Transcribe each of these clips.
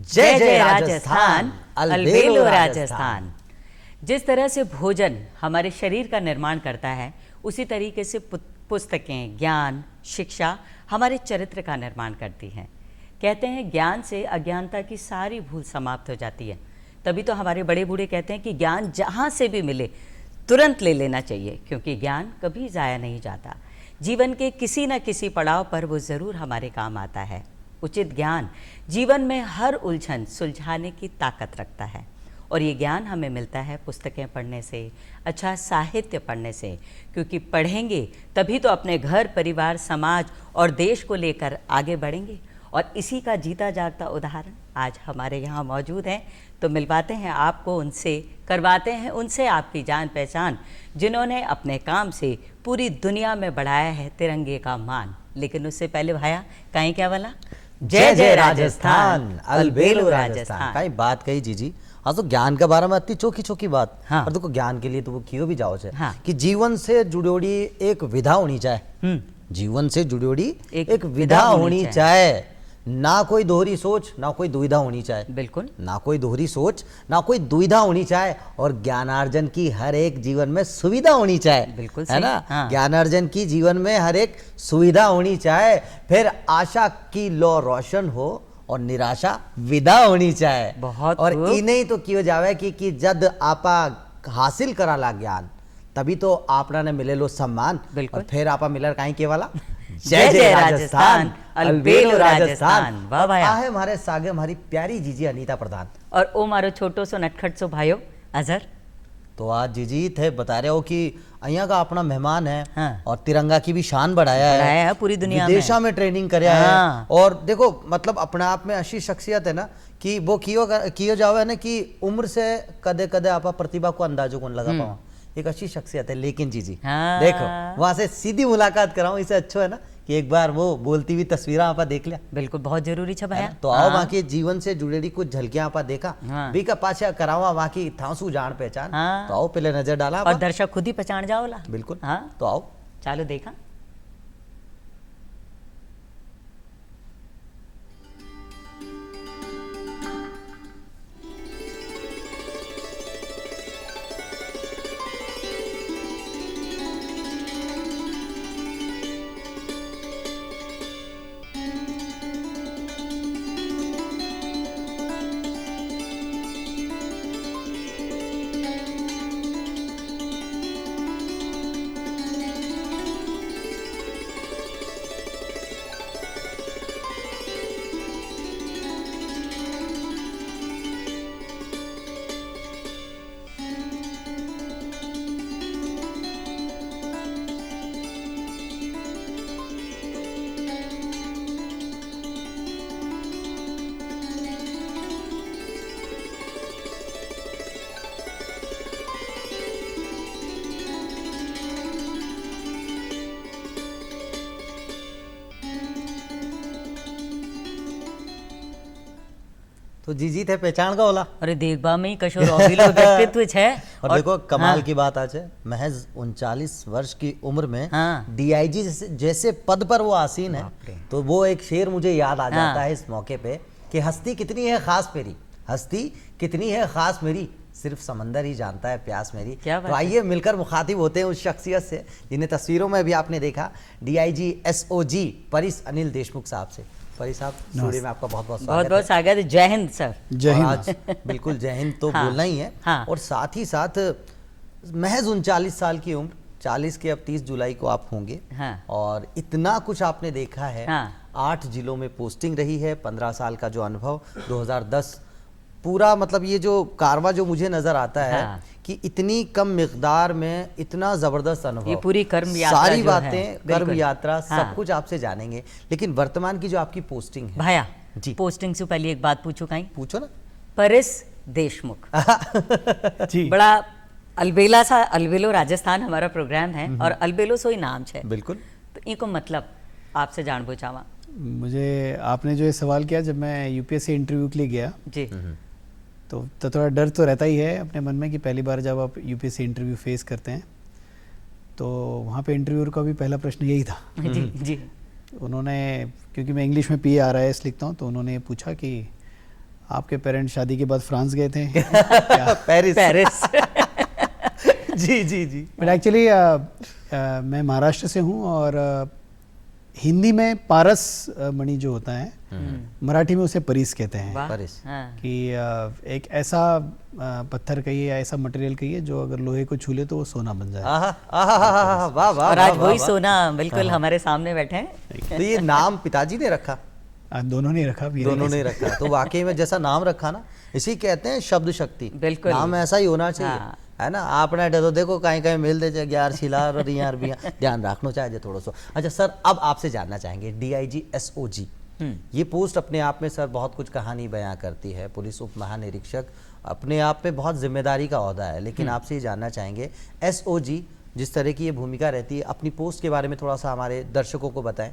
जय जय राजस्थान, अलबेलो राजस्थान। जिस तरह से भोजन हमारे शरीर का निर्माण करता है, उसी तरीके से पुस्तकें, ज्ञान, शिक्षा हमारे चरित्र का निर्माण करती हैं। कहते हैं ज्ञान से अज्ञानता की सारी भूल समाप्त हो जाती है। तभी तो हमारे बड़े बूढ़े कहते हैं कि ज्ञान जहाँ से भी मिले तुरंत ले लेना चाहिए, क्योंकि ज्ञान कभी ज़ाया नहीं जाता। जीवन के किसी न किसी पड़ाव पर वो ज़रूर हमारे काम आता है। उचित ज्ञान जीवन में हर उलझन सुलझाने की ताकत रखता है, और ये ज्ञान हमें मिलता है पुस्तकें पढ़ने से, अच्छा साहित्य पढ़ने से, क्योंकि पढ़ेंगे तभी तो अपने घर, परिवार, समाज और देश को लेकर आगे बढ़ेंगे। और इसी का जीता जागता उदाहरण आज हमारे यहाँ मौजूद हैं। तो मिलवाते हैं आपको उनसे, करवाते हैं उनसे आपकी जान पहचान, जिन्होंने अपने काम से पूरी दुनिया में बढ़ाया है तिरंगे का मान। लेकिन उससे पहले भाया कहीं क्या बोला? जय जय राजस्थान, अलबेलो राजस्थान। कहीं बात कही जीजी। हाँ, तो ज्ञान के बारे में इतनी चौकी चौकी बात। हाँ। और देखो ज्ञान के लिए तो वो क्यों भी जाओ से, हाँ। कि जीवन से जुड़ोड़ी एक विधा होनी चाहिए। जीवन से जुड़ोड़ी एक विधा होनी चाहिए। ना कोई दोहरी सोच, ना कोई दुविधा होनी चाहिए। बिल्कुल, ना कोई दोहरी सोच, ना कोई दुविधा होनी चाहिए। और ज्ञानार्जन की हर एक जीवन में सुविधा होनी चाहिए। बिल्कुल है ना? हाँ। ज्ञानार्जन की जीवन में हर एक सुविधा होनी चाहिए। फिर आशा की लौ रोशन हो और निराशा विदा होनी चाहिए। बहुत और इन्हें तो कियो जावे कि जद आपा हासिल करा ला ज्ञान, तभी तो आपना ने मिले लो सम्मान। बिल्कुल। और फिर आपा मिलर काई के वाला जय जय राजस्थान, अलबेलो राजस्थान। वाह भाया। है हमारे सागे हमारी प्यारी जीजी अनीता प्रधान, और ओ मारो छोटो सो नटखट सो भाइयों अजहर। तो आज जीजी थे बता रहे हो कि અહીંયા का अपना मेहमान है। हाँ। और तिरंगा की भी शान बढ़ाया है पूरी दुनिया में। विदेशा में ट्रेनिंग कराया हाँ। है। और देखो मतलब अपने आप में ऐसी शख्सियत है ना कि वो कियो जावे ना कि उम्र से कदे कदे आपा प्रतिभा को अंदाजों को लगा पाओ। एक अच्छी शख्सियत है। लेकिन जीजी हाँ। देखो वहां से सीधी मुलाकात कराऊं, इससे अच्छा है ना कि एक बार वो बोलती हुई तस्वीरें आपा देख लिया। बिल्कुल, बहुत जरूरी है भैया। तो आओ वहाँ के जीवन से जुड़ेली कुछ झलकियां आपा देखा। हाँ। भी का पाछा करावा वहाँ की थांसू जान पहचान। हाँ। तो आओ पहले नजर डाला और दर्शक खुद ही पहचान जाओला। बिल्कुल। हाँ, तो आओ चालो देखा। तो जीजी थे पहचान का होला। अरे देखबा में ही कशो रोबिलो व्यक्तित्व है। और देखो कमाल हाँ। की बात आज है, महज 39 वर्ष की उम्र में हाँ। डीआईजी जैसे पद पर वो आसीन है। तो वो एक शेर मुझे याद आ जाता है इस मौके पे कि हस्ती कितनी है खास मेरी, हस्ती कितनी है खास मेरी, सिर्फ समंदर ही जानता है प्यास मेरी। क्या बात तो आइए मिलकर मुखातिब होते हैं उस शख्सियत से जिन्हें तस्वीरों में भी आपने देखा, डीआईजी एसओजी परिस अनिल देशमुख साहब से। परी साहब स्टूडियो में आपका बहुत बहुत बहुत बहुत स्वागत है। जय हिंद सर। जय हिंद। आज बिल्कुल जय हिंद तो हाँ। बोलना ही है। हाँ। और साथ ही साथ महज 39 साल की उम्र, 40 के अब 30 जुलाई को आप होंगे। हाँ। और इतना कुछ आपने देखा है। हाँ। 8 जिलों में पोस्टिंग रही है, 15 साल का जो अनुभव, 2010 पूरा मतलब ये जो कारवा जो मुझे नजर आता है। हाँ। कि इतनी कम मिकदार में इतना जबरदस्त अनुभव, ये पूरी कर्म यात्रा सारी जो है, बातें कर्म बिल्कुल। यात्रा सब हाँ। कुछ आपसे जानेंगे। लेकिन वर्तमान की जो आपकी पोस्टिंग है भाया जी। पोस्टिंग से पहले एक बात पूछो कहीं। पूछो ना। परिस देशमुख जी बड़ा अलबेला सा, अलबेलो राजस्थान हमारा प्रोग्राम है और अलबेलो सो ही नाम है। बिल्कुल। तो इनको मतलब आपसे जान पूछावा। मुझे आपने जो ये सवाल किया, जब मैं यूपीएससी इंटरव्यू के लिए गया जी। तो थोड़ा डर तो रहता ही है अपने मन में कि पहली बार जब आप यूपीएससी इंटरव्यू फेस करते हैं तो वहाँ पे इंटरव्यूअर का भी पहला प्रश्न यही था। जी जी। उन्होंने, क्योंकि मैं इंग्लिश में PARIS लिखता हूँ, तो उन्होंने पूछा कि आपके पेरेंट्स शादी के बाद फ्रांस गए थे पेरिस। पेरिस। जी जी जी। बट एक्चुअली मैं महाराष्ट्र से हूँ और हिंदी में पारस मणि जो होता है, मराठी में उसे परिस कहते हैं। वाह, परिस। हाँ। कि एक ऐसा पत्थर कहिए या ऐसा मटेरियल कहिए जो अगर लोहे को छू ले तो वो सोना बन जाए। आहा आहा, वाह वाह। और आज वाह, वही वाह। सोना बिल्कुल हमारे सामने बैठे हैं। तो ये नाम पिताजी ने रखा? दोनों ने रखा, भी दोनों ने रखा। तो वाकई में जैसा नाम रखा ना, इसी कहते हैं शब्द शक्ति। बिल्कुल। नाम ऐसा ही होना चाहिए। हाँ। है ना? आपने तो देखो कहीं कहीं मिल दे ग्यार शिला और यार भी ध्यान रखना चाहिए थोड़ा सा। अच्छा सर, अब आपसे जानना चाहेंगे DIG SOG, ये पोस्ट अपने आप में सर बहुत कुछ कहानी बयां करती है। पुलिस उप महानिरीक्षक अपने आप में बहुत जिम्मेदारी का ओहदा है, लेकिन आपसे ये जानना चाहेंगे SOG जिस तरह की ये भूमिका रहती है, अपनी पोस्ट के बारे में थोड़ा सा हमारे दर्शकों को बताएं।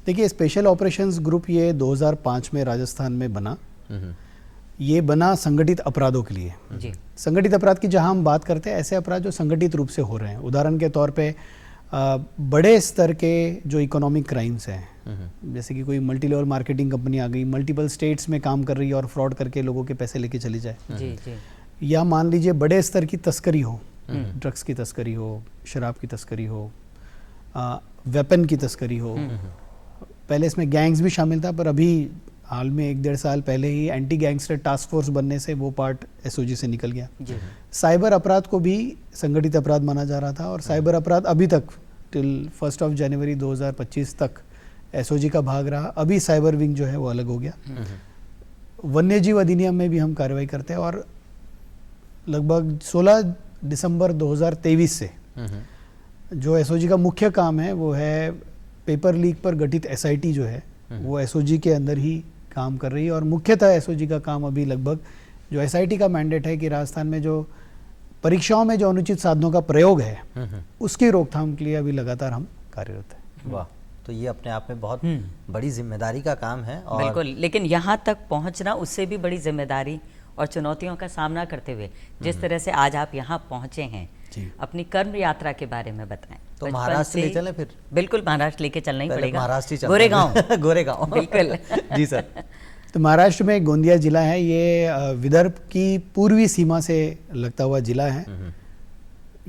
देखिए, स्पेशल ऑपरेशंस ग्रुप ये 2005 में राजस्थान में बना। ये बना संगठित अपराधों के लिए। जी। संगठित अपराध की जहां हम बात करते हैं, ऐसे अपराध जो संगठित रूप से हो रहे हैं। उदाहरण के तौर पे बड़े स्तर के जो इकोनॉमिक क्राइम्स हैं, जैसे कि कोई मल्टी लेवल मार्केटिंग कंपनी आ गई, मल्टीपल स्टेट्स में काम कर रही है और फ्रॉड करके लोगों के पैसे लेके चली जाए। जी जी। या मान लीजिए बड़े स्तर की तस्करी हो, ड्रग्स की तस्करी हो, शराब की तस्करी हो, वेपन की तस्करी हो। पहले इसमें गैंग्स भी शामिल था, पर अभी हाल में 1-1.5 साल पहले ही एंटी गैंगस्टर टास्क फोर्स बनने से वो पार्ट SOG से निकल गया। जी। साइबर अपराध को भी संगठित अपराध माना जा रहा था और साइबर अपराध अभी तक टिल 1 जनवरी 2025 तक SOG का भाग रहा। अभी साइबर विंग जो है वो अलग हो गया। वन्य जीव अधिनियम में भी हम कार्रवाई करते हैं और लगभग 16 दिसंबर 2023 से जो SOG का मुख्य काम है वो है पेपर लीक पर गठित SIT जो है वो SOG के अंदर ही काम कर रही है। और मुख्यतः SOG का काम अभी लगभग जो SIT का मैंडेट है कि राजस्थान में जो परीक्षाओं में जो अनुचित साधनों का प्रयोग है उसकी रोकथाम के लिए अभी लगातार हम कार्यरत हैं। वाह, तो ये अपने आप में बहुत बड़ी जिम्मेदारी का काम है। और बिल्कुल, लेकिन यहाँ तक पहुँचना उससे भी बड़ी जिम्मेदारी और चुनौतियों का सामना करते हुए जिस तरह से आज आप यहाँ पहुँचे हैं, अपनी कर्म यात्रा के बारे में बताएं। तो महाराष्ट्र ले चलें फिर? बिल्कुल, महाराष्ट्र लेके चलना ही पड़ेगा। महाराष्ट्र ही गोरेगांव। गोरेगांव बिल्कुल। जी सर। तो महाराष्ट्र में गोंदिया जिला है, ये विदर्भ की पूर्वी सीमा से लगता हुआ जिला है।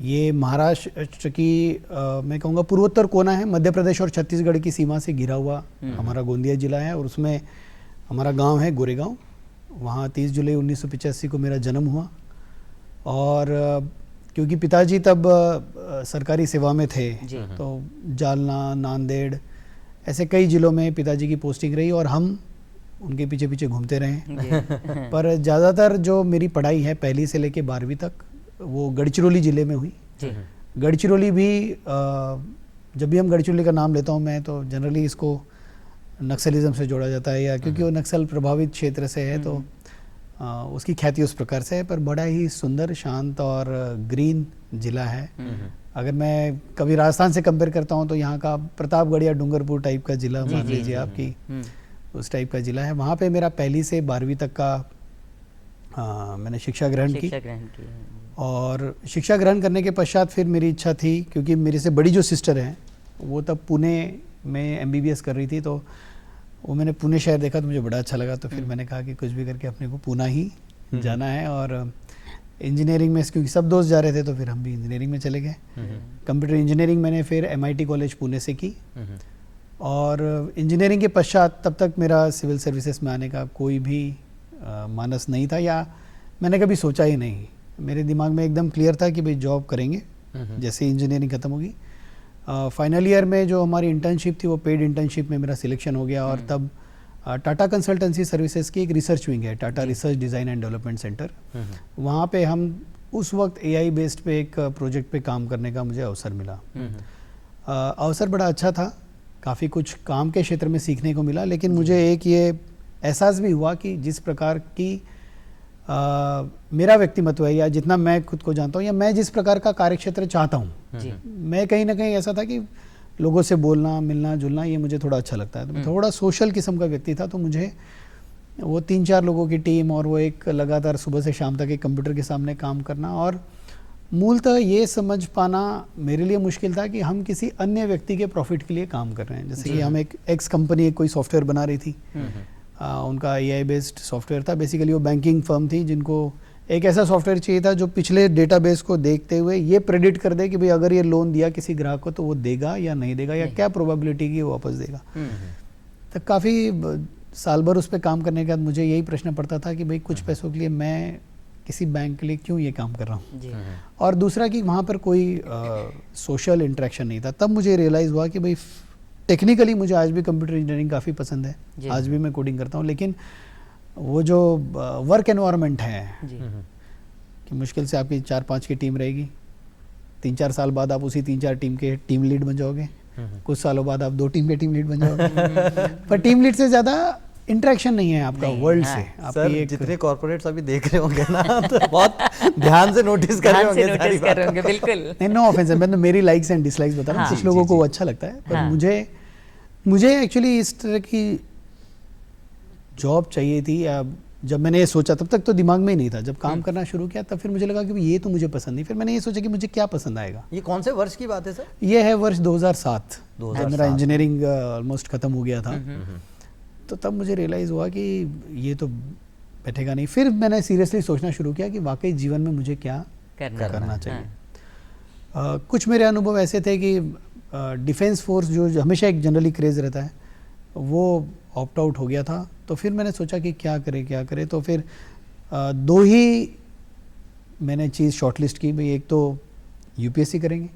ये महाराष्ट्र की मैं कहूँगा पूर्वोत्तर कोना है, मध्य प्रदेश और छत्तीसगढ़ की सीमा से घिरा हुआ हमारा गोंदिया जिला है। और उसमें हमारा गांव है गोरेगांव। वहाँ 30 जुलाई 1985 को मेरा जन्म हुआ। और क्योंकि पिताजी तब सरकारी सेवा में थे, तो जालना, नांदेड़ ऐसे कई जिलों में पिताजी की पोस्टिंग रही और हम उनके पीछे पीछे घूमते रहे। पर ज़्यादातर जो मेरी पढ़ाई है 1ली से लेके 12वीं तक वो गढ़चिरौली ज़िले में हुई। गढ़चिरौली भी जब भी हम गढ़चिरौली का नाम लेता हूँ मैं, तो जनरली इसको नक्सलिज्म से जोड़ा जाता है, या क्योंकि वो नक्सल प्रभावित क्षेत्र से है तो उसकी ख्याति उस प्रकार से है। पर बड़ा ही सुंदर, शांत और ग्रीन जिला है। अगर मैं कभी राजस्थान से कंपेयर करता हूँ तो यहाँ का प्रतापगढ़ या डूंगरपुर टाइप का जिला मान लीजिए आपकी, उस टाइप का जिला है। वहाँ पे मेरा 1ली से 12वीं तक का मैंने शिक्षा ग्रहण की। और शिक्षा ग्रहण करने के पश्चात फिर मेरी इच्छा थी, क्योंकि मेरे से बड़ी जो सिस्टर है वो तब पुणे में MBBS कर रही थी, तो वो मैंने पुणे शहर देखा तो मुझे बड़ा अच्छा लगा। तो फिर मैंने कहा कि कुछ भी करके अपने को पुणे ही जाना है। और इंजीनियरिंग में, क्योंकि सब दोस्त जा रहे थे तो फिर हम भी इंजीनियरिंग में चले गए। कंप्यूटर इंजीनियरिंग मैंने फिर MIT कॉलेज पुणे से की। और इंजीनियरिंग के पश्चात तब तक मेरा सिविल सर्विसेज में आने का कोई भी मानस नहीं था, या मैंने कभी सोचा ही नहीं। मेरे दिमाग में एकदम क्लियर था कि भाई जॉब करेंगे जैसे इंजीनियरिंग ख़त्म होगी। फाइनल ईयर में जो हमारी इंटर्नशिप थी वो पेड इंटर्नशिप में मेरा सिलेक्शन हो गया। और तब टाटा कंसल्टेंसी सर्विसेज की एक रिसर्च विंग है, Tata research design and development centre. वहाँ पे हम उस वक्त AI बेस्ड पे एक प्रोजेक्ट पे काम करने का मुझे अवसर मिला। अवसर बड़ा अच्छा था, काफ़ी कुछ काम के क्षेत्र में सीखने को मिला। लेकिन मुझे एक ये एहसास भी हुआ कि जिस प्रकार की मेरा व्यक्तिमत्व है, या जितना मैं खुद को जानता हूँ, या मैं जिस प्रकार का कार्यक्षेत्र चाहता हूँ, मैं कहीं ना कहीं ऐसा था कि लोगों से बोलना, मिलना जुलना, ये मुझे थोड़ा अच्छा लगता है। तो मैं थोड़ा सोशल किस्म का व्यक्ति था। तो मुझे वो 3-4 लोगों की टीम और वो एक लगातार सुबह से शाम तक एक कंप्यूटर के सामने काम करना, और मूलतः ये समझ पाना मेरे लिए मुश्किल था कि हम किसी अन्य व्यक्ति के प्रॉफिट के लिए काम कर रहे हैं। जैसे कि हम एक एक्स कंपनी कोई सॉफ्टवेयर बना रही थी, उनका AI बेस्ड सॉफ्टवेयर था। बेसिकली वो बैंकिंग फर्म थी जिनको एक ऐसा सॉफ्टवेयर चाहिए था जो पिछले डेटाबेस को देखते हुए ये प्रेडिक्ट कर दे कि भाई अगर ये लोन दिया किसी ग्राहक को तो वो देगा या नहीं देगा, या क्या प्रोबेबिलिटी की वो वापस देगा। तो काफ़ी साल भर उस पर काम करने के बाद मुझे यही प्रश्न पड़ता था कि भाई कुछ पैसों के लिए मैं किसी बैंक के लिए क्यों ये काम कर रहा हूँ, और दूसरा कि वहाँ पर कोई सोशल इंटरेक्शन नहीं था। तब मुझे रियलाइज़ हुआ कि भाई टेक्निकली मुझे आज भी कंप्यूटर इंजीनियरिंग काफ़ी पसंद है, आज भी मैं कोडिंग करता हूँ, लेकिन वो जो वर्क एनवायरनमेंट है कि मुश्किल से आपकी 4-5 की टीम रहेगी, 3-4 साल बाद आप उसी 3-4 टीम के टीम लीड बन जाओगे, कुछ सालों बाद आप 2 टीम के टीम लीड बन जाओगे, पर टीम लीड से ज़्यादा इंटरेक्शन नहीं है आपका वर्ल्ड से। सर जितने कॉर्पोरेट्स अभी देख रहे होंगे ना तो बहुत ध्यान से नोटिस कर रहे होंगे। बिल्कुल नहीं, नो ऑफेंस है, मैं तो मेरी लाइक्स एंड डिसलाइक्स बता रहा हूँ। कुछ लोगों को वो अच्छा लगता है, पर मुझे एक्चुअली इस तरह की जॉब चाहिए थी। जब मैंने ये सोचा तब तक तो दिमाग में ही नहीं था, जब काम करना शुरू किया तब फिर मुझे लगा कि ये तो मुझे पसंद नहीं। फिर मैंने ये सोचा कि मुझे क्या पसंद आएगा। ये कौन से वर्ष की बात है सर? ये है वर्ष 2007 जब मेरा इंजीनियरिंग ऑलमोस्ट खत्म हो गया था। तो तब मुझे रियलाइज़ हुआ कि ये तो बैठेगा नहीं। फिर मैंने सीरियसली सोचना शुरू किया कि वाकई जीवन में मुझे क्या करना चाहिए। कुछ मेरे अनुभव ऐसे थे कि डिफेंस फोर्स जो हमेशा एक जनरली क्रेज़ रहता है वो ऑप्ट आउट हो गया था। तो फिर मैंने सोचा कि क्या करे, तो फिर 2 ही मैंने चीज़ शॉर्टलिस्ट की। भाई एक तो UPSC करेंगे,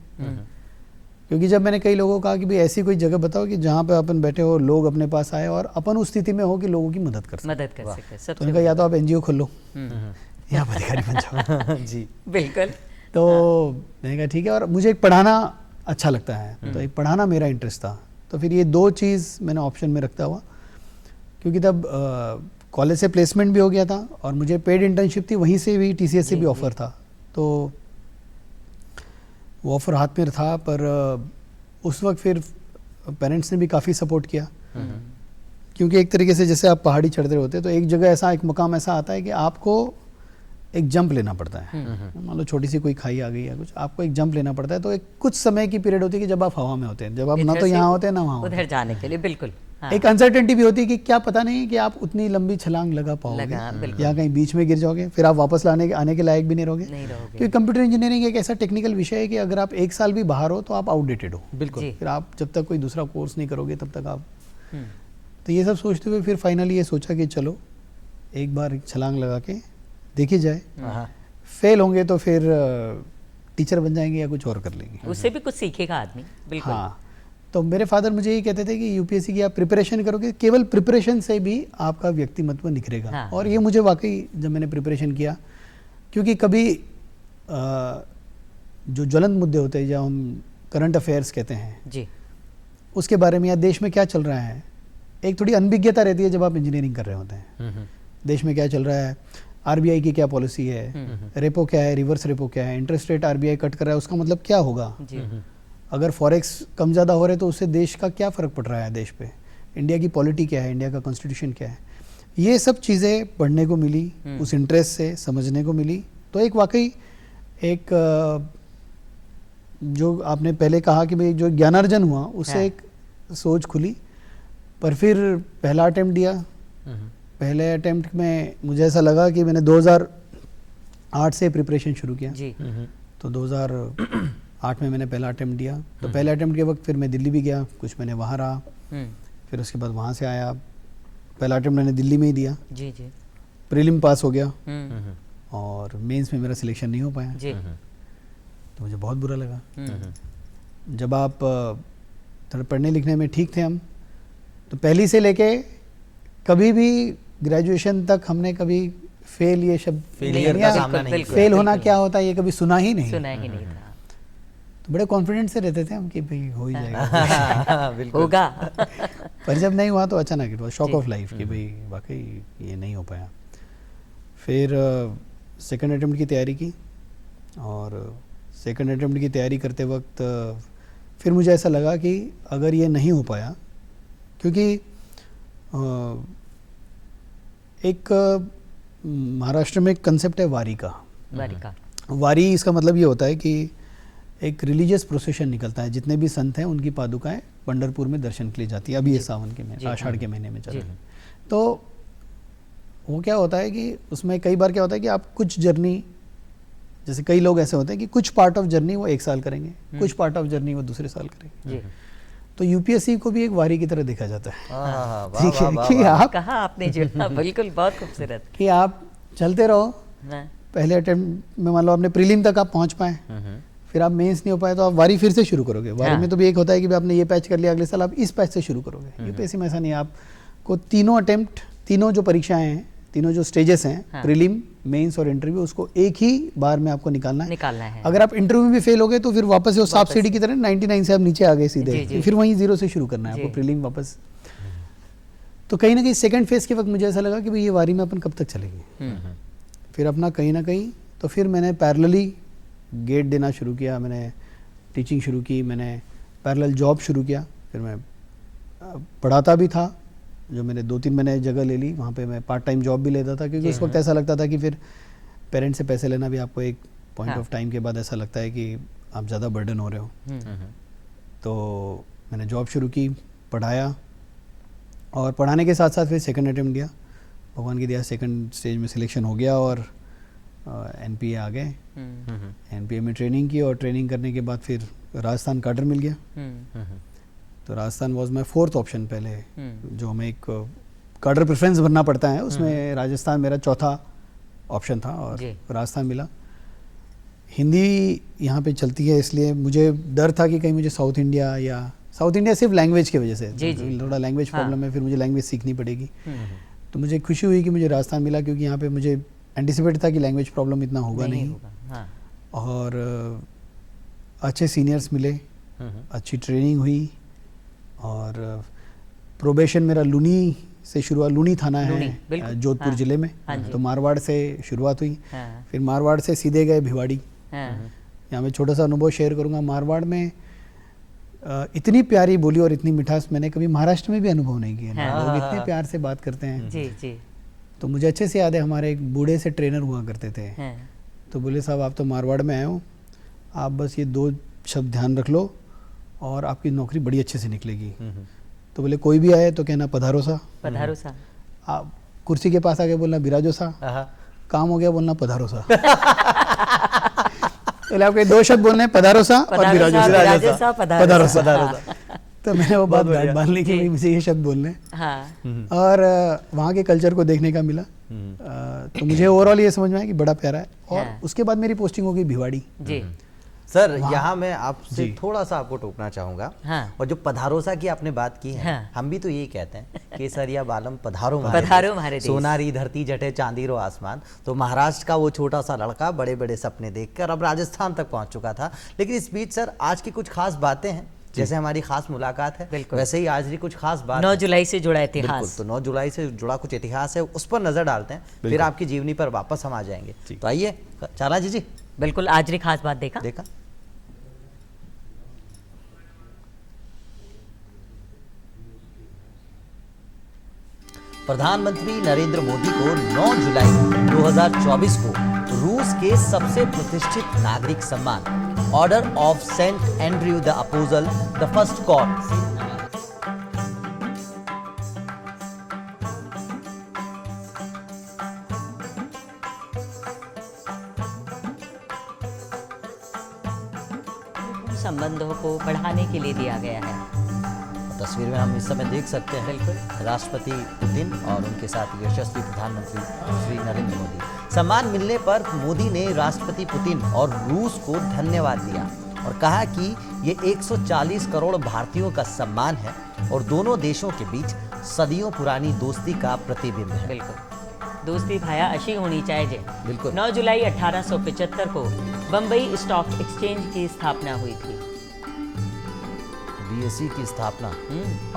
क्योंकि जब मैंने कई लोगों को कहा कि भाई ऐसी कोई जगह बताओ कि जहाँ पे अपन बैठे हो, लोग अपने पास आए और अपन उस स्थिति में हो कि लोगों की मदद कर सके। तो उन्होंने कहा या तो आप NGO खोल लो या आप अधिकारी बन जाओ। जी बिल्कुल। तो मैंने कहा ठीक है, और मुझे एक पढ़ाना अच्छा लगता है, तो एक पढ़ाना मेरा इंटरेस्ट था। तो फिर ये 2 चीज़ मैंने ऑप्शन में रखता हुआ, क्योंकि तब कॉलेज से प्लेसमेंट भी हो गया था और मुझे पेड इंटर्नशिप थी, वहीं से भी TCS से भी ऑफ़र था। तो वो ऑफ़र हाथ में था, पर उस वक्त फिर पेरेंट्स ने भी काफ़ी सपोर्ट किया, क्योंकि एक तरीके से जैसे आप पहाड़ी चढ़ रहे होते तो एक जगह ऐसा, एक मकाम ऐसा आता है कि आपको एक जंप लेना पड़ता है। मान लो छोटी सी कोई खाई आ गई या कुछ, आपको एक जंप लेना पड़ता है। तो एक कुछ समय की पीरियड होती है कि जब आप हवा में होते हैं, जब आप ना तो यहाँ होते हैं ना वहाँ उधर जाने के लिए। बिल्कुल एक अनसर्टेनिटी भी होती है कि क्या पता नहीं कि आप उतनी लंबी छलांग लगा पाओगे या कहीं बीच में गिर जाओगे, फिर आप वापस आने के लायक भी नहीं रहोगे। क्योंकि कंप्यूटर इंजीनियरिंग एक ऐसा टेक्निकल विषय है कि अगर आप 1 साल भी बाहर हो तो आप आउटडेटेड हो। बिल्कुल। फिर आप जब तक कोई दूसरा कोर्स नहीं करोगे तब तक आप तो ये सब सोचते हुए फिर फाइनली ये सोचा कि चलो एक बार छलांग लगा के देखी जाए, फेल होंगे तो फिर टीचर बन जाएंगे या कुछ और कर लेंगे, उससे भी कुछ सीखेगा आदमी। बिल्कुल। हाँ, तो मेरे फादर मुझे यही कहते थे कि UPSC की आप प्रिपरेशन करोगे, केवल प्रिपरेशन से भी आपका व्यक्तिमत्व निखरेगा। हाँ। और ये मुझे वाकई जब मैंने प्रिपरेशन किया, क्योंकि कभी जो ज्वलंत मुद्दे होते हैं, जब हम करंट अफेयर्स कहते हैं जी, उसके बारे में या देश में क्या चल रहा है, एक थोड़ी अनभिज्ञता रहती है जब आप इंजीनियरिंग कर रहे होते हैं। देश में क्या चल रहा है, RBI की क्या पॉलिसी है, रेपो क्या है, रिवर्स रेपो क्या है, इंटरेस्ट रेट RBI कट कर रहा है, उसका मतलब क्या होगा, अगर फॉरेक्स कम ज़्यादा हो रहे तो उससे देश का क्या फ़र्क पड़ रहा है देश पे, इंडिया की पॉलिटी क्या है, इंडिया का कॉन्स्टिट्यूशन क्या है। ये सब चीज़ें पढ़ने को मिली, उस इंटरेस्ट से समझने को मिली। तो एक वाकई एक जो आपने पहले कहा कि भाई जो ज्ञानार्जन हुआ उससे एक सोच खुली। पर फिर पहला अटेम्प्ट दिया। पहले अटेम्प्ट में मुझे ऐसा लगा कि मैंने 2008 से प्रिपरेशन शुरू किया जी। तो 2008 में मैंने पहला अटेम्प्ट दिया। तो पहले अटेम्प्ट के वक्त फिर मैं दिल्ली भी गया, कुछ मैंने वहाँ रहा, फिर उसके बाद वहाँ से आया। पहला अटेम्प्ट मैंने दिल्ली में ही दिया जी जी। प्रीलिम पास हो गया और मेंस में मेरा सिलेक्शन नहीं हो पाया जी। तो मुझे बहुत बुरा लगा। जब आप थोड़ा पढ़ने लिखने में ठीक थे हम, तो पहली से लेके कभी भी ग्रेजुएशन तक हमने कभी फेल ये शब्द फेल होना क्या होता है ये कभी सुना ही नहीं था। तो बड़े कॉन्फिडेंट से रहते थे हम कि भाई हो ही जाएगा होगा। पर जब नहीं हुआ तो अचानक it was shock of life कि भाई वाकई ये नहीं हो पाया। फिर सेकंड अटेम्प्ट की तैयारी की और सेकंड अटेम्प्ट की तैयारी करते वक्त फिर मुझे ऐसा लगा कि अगर ये नहीं हो पाया, क्योंकि एक महाराष्ट्र में एक कंसेप्ट है वारी का। वारी इसका मतलब ये होता है कि एक रिलीजियस प्रोसेशन निकलता है, जितने भी संत हैं उनकी पादुकाएं पंढरपुर में दर्शन के लिए जाती है। अभी ये सावन के महीने, आषाढ़ के महीने में चल रही है। तो वो क्या होता है कि उसमें कई बार क्या होता है कि आप कुछ जर्नी, जैसे कई लोग ऐसे होते हैं कि कुछ पार्ट ऑफ जर्नी वो 1 साल करेंगे, कुछ पार्ट ऑफ जर्नी वो दूसरे साल करेंगे। जी। तो यूपीएससी को भी एक वारी की तरह देखा जाता है। वाह, ठीक है वाह, कि वाह। आप कहा आपने जुड़ा, बिल्कुल बहुत खूबसूरत। कि आप चलते रहो, हाँ, पहले अटेम्प्ट में मान लो आपने प्रीलिम तक आप पहुंच पाए, फिर आप मेंस नहीं हो पाए तो आप वारी फिर से शुरू करोगे। वारी हाँ। में तो भी एक होता है कि भी आपने ये पैच कर लिया, अगले साल आप इस पैच से शुरू करोगे। यूपीएससी में ऐसा नहीं है, आपको तीनों अटेम्प्ट, तीनों जो परीक्षाएं हैं, तीनों जो स्टेजेस हैं, हाँ। प्रीलिम, मेंस और इंटरव्यू, उसको एक ही बार में आपको निकालना है। है। अगर आप इंटरव्यू में भी फेल हो गए तो फिर वापस से वो सांप सीढ़ी की तरह 99 से आप नीचे आ गए जी, सीधे, जी। फिर वहीं 0 से शुरू करना है आपको जी। प्रीलिम वापस। तो कहीं ना कहीं सेकंड फेज के वक्त मुझे ऐसा लगा कि भाई ये वारी में अपन कब तक चलेंगे। फिर अपना कहीं ना कहीं, तो फिर मैंने पैरेलली गेट देना शुरू किया, मैंने टीचिंग शुरू की, मैंने पैरेलल जॉब शुरू किया। फिर मैं पढ़ाता भी था, जो मैंने 2-3 महीने जगह ले ली, वहाँ पे मैं पार्ट टाइम जॉब भी लेता था, क्योंकि उस वक्त ऐसा लगता था कि फिर पेरेंट्स से पैसे लेना भी आपको एक पॉइंट हाँ। ऑफ टाइम के बाद ऐसा लगता है कि आप ज़्यादा बर्डन हो रहे हो। तो मैंने जॉब शुरू की, पढ़ाया, और पढ़ाने के साथ साथ फिर सेकंड अटेम्प्ट दिया। भगवान की दया सेकंड स्टेज में सिलेक्शन हो गया और एनपीए आ गए। एनपीए में ट्रेनिंग की, और ट्रेनिंग करने के बाद फिर राजस्थान काडर मिल गया। तो Rajasthan was my 4th option पहले, जो हमें एक काडर प्रेफरेंस भरना पड़ता है, उसमें राजस्थान मेरा 4था ऑप्शन था और जी। राजस्थान मिला। हिंदी यहाँ पे चलती है, इसलिए मुझे डर था कि कहीं मुझे साउथ इंडिया सिर्फ लैंग्वेज की वजह से, जी, जी। थोड़ा लैंग्वेज हाँ। प्रॉब्लम है, फिर मुझे लैंग्वेज सीखनी पड़ेगी। तो मुझे खुशी हुई कि मुझे राजस्थान मिला, क्योंकि यहाँ पे मुझे एंटिसिपेट था कि लैंग्वेज प्रॉब्लम इतना होगा नहीं। हाँ। और अच्छे सीनियर्स मिले, अच्छी ट्रेनिंग हुई, और प्रोबेशन मेरा लूनी से शुरू हुआ। लूनी थाना लूनी, है बिल्कुल। जोधपुर हाँ। जिले में। हाँ जी। तो मारवाड़ से शुरुआत हुई, हाँ। फिर मारवाड़ से सीधे गए भिवाड़ी। हाँ। यहाँ मैं छोटा सा अनुभव शेयर करूँगा। मारवाड़ में इतनी प्यारी बोली और इतनी मिठास मैंने कभी महाराष्ट्र में भी अनुभव नहीं किया। हाँ। लोग इतने प्यार से बात करते हैं। जी जी। तो मुझे अच्छे से याद है, हमारे एक बूढ़े से ट्रेनर हुआ करते थे। हाँ। तो बोले, साहब आप तो मारवाड़ में आए हो, आप बस ये 2 शब्द ध्यान रख लो और आपकी नौकरी बड़ी अच्छे से निकलेगी। तो बोले, कोई भी आए तो कहना पधारो सा, पधारो सा। आप कुर्सी के पास आके बोलना बिराजो सा, काम हो गया बोलना पधारो सा। बोले आपके 2 शब्द बोलने हैं, पधारो सा और बिराजो सा। बिराजो सा, पधारो सा। सा। तो मैंने वो बात बढ़िया। बांध ली कि जी। भाई मुझे ये शब्द बोलने हैं। हाँ। और वहाँ के कल्चर को देखने का मिला। तो मुझे ओवरऑल ये समझ में आया कि बड़ा प्यारा है। और हाँ। उसके बाद मेरी पोस्टिंग हो गई भिवाड़ी। जी। सर, यहाँ मैं आपसे जी। थोड़ा सा आपको टोकना चाहूंगा। हाँ। और जो पधारोसा की आपने बात की है, हाँ। हम भी तो यही कहते हैं, केसरिया बालम पधारो पधारो हमारे देश। सोनारी धरती जटे चांदीरो आसमान। तो महाराष्ट्र का वो छोटा सा लड़का बड़े बड़े सपने देखकर अब राजस्थान तक पहुंच चुका था। लेकिन इस बीच सर, आज की कुछ खास बातें हैं, जैसे हमारी खास मुलाकात है, बिल्कुल। वैसे ही आज भी कुछ खास बात 9 है। जुलाई से जुड़ा बिल्कुल, इतिहास। तो 9 जुलाई से जुड़ा कुछ इतिहास है, उस पर नजर डालते हैं, फिर आपकी जीवनी पर वापस हम आ जाएंगे। तो आइए चाला जी। बिल्कुल, आज की खास बात देखा। प्रधानमंत्री नरेंद्र मोदी को 9 जुलाई 2024 को रूस के सबसे प्रतिष्ठित नागरिक सम्मान order of Saint Andrew the apostle the first called संबंधों को बढ़ाने के लिए दिया गया है। तस्वीर में हम इस समय देख सकते हैं बिल्कुल। राष्ट्रपति पुतिन और उनके साथ यशस्वी प्रधानमंत्री श्री नरेंद्र मोदी। सम्मान मिलने पर मोदी ने राष्ट्रपति पुतिन और रूस को धन्यवाद दिया और कहा कि ये 140 करोड़ भारतीयों का सम्मान है और दोनों देशों के बीच सदियों पुरानी दोस्ती का प्रतिबिंब है। बिल्कुल, दोस्ती भाया अशी होनी चाहिए। बिल्कुल। 9 जुलाई 1875 को बम्बई स्टॉक एक्सचेंज की स्थापना हुई थी। बीएसई की स्थापना।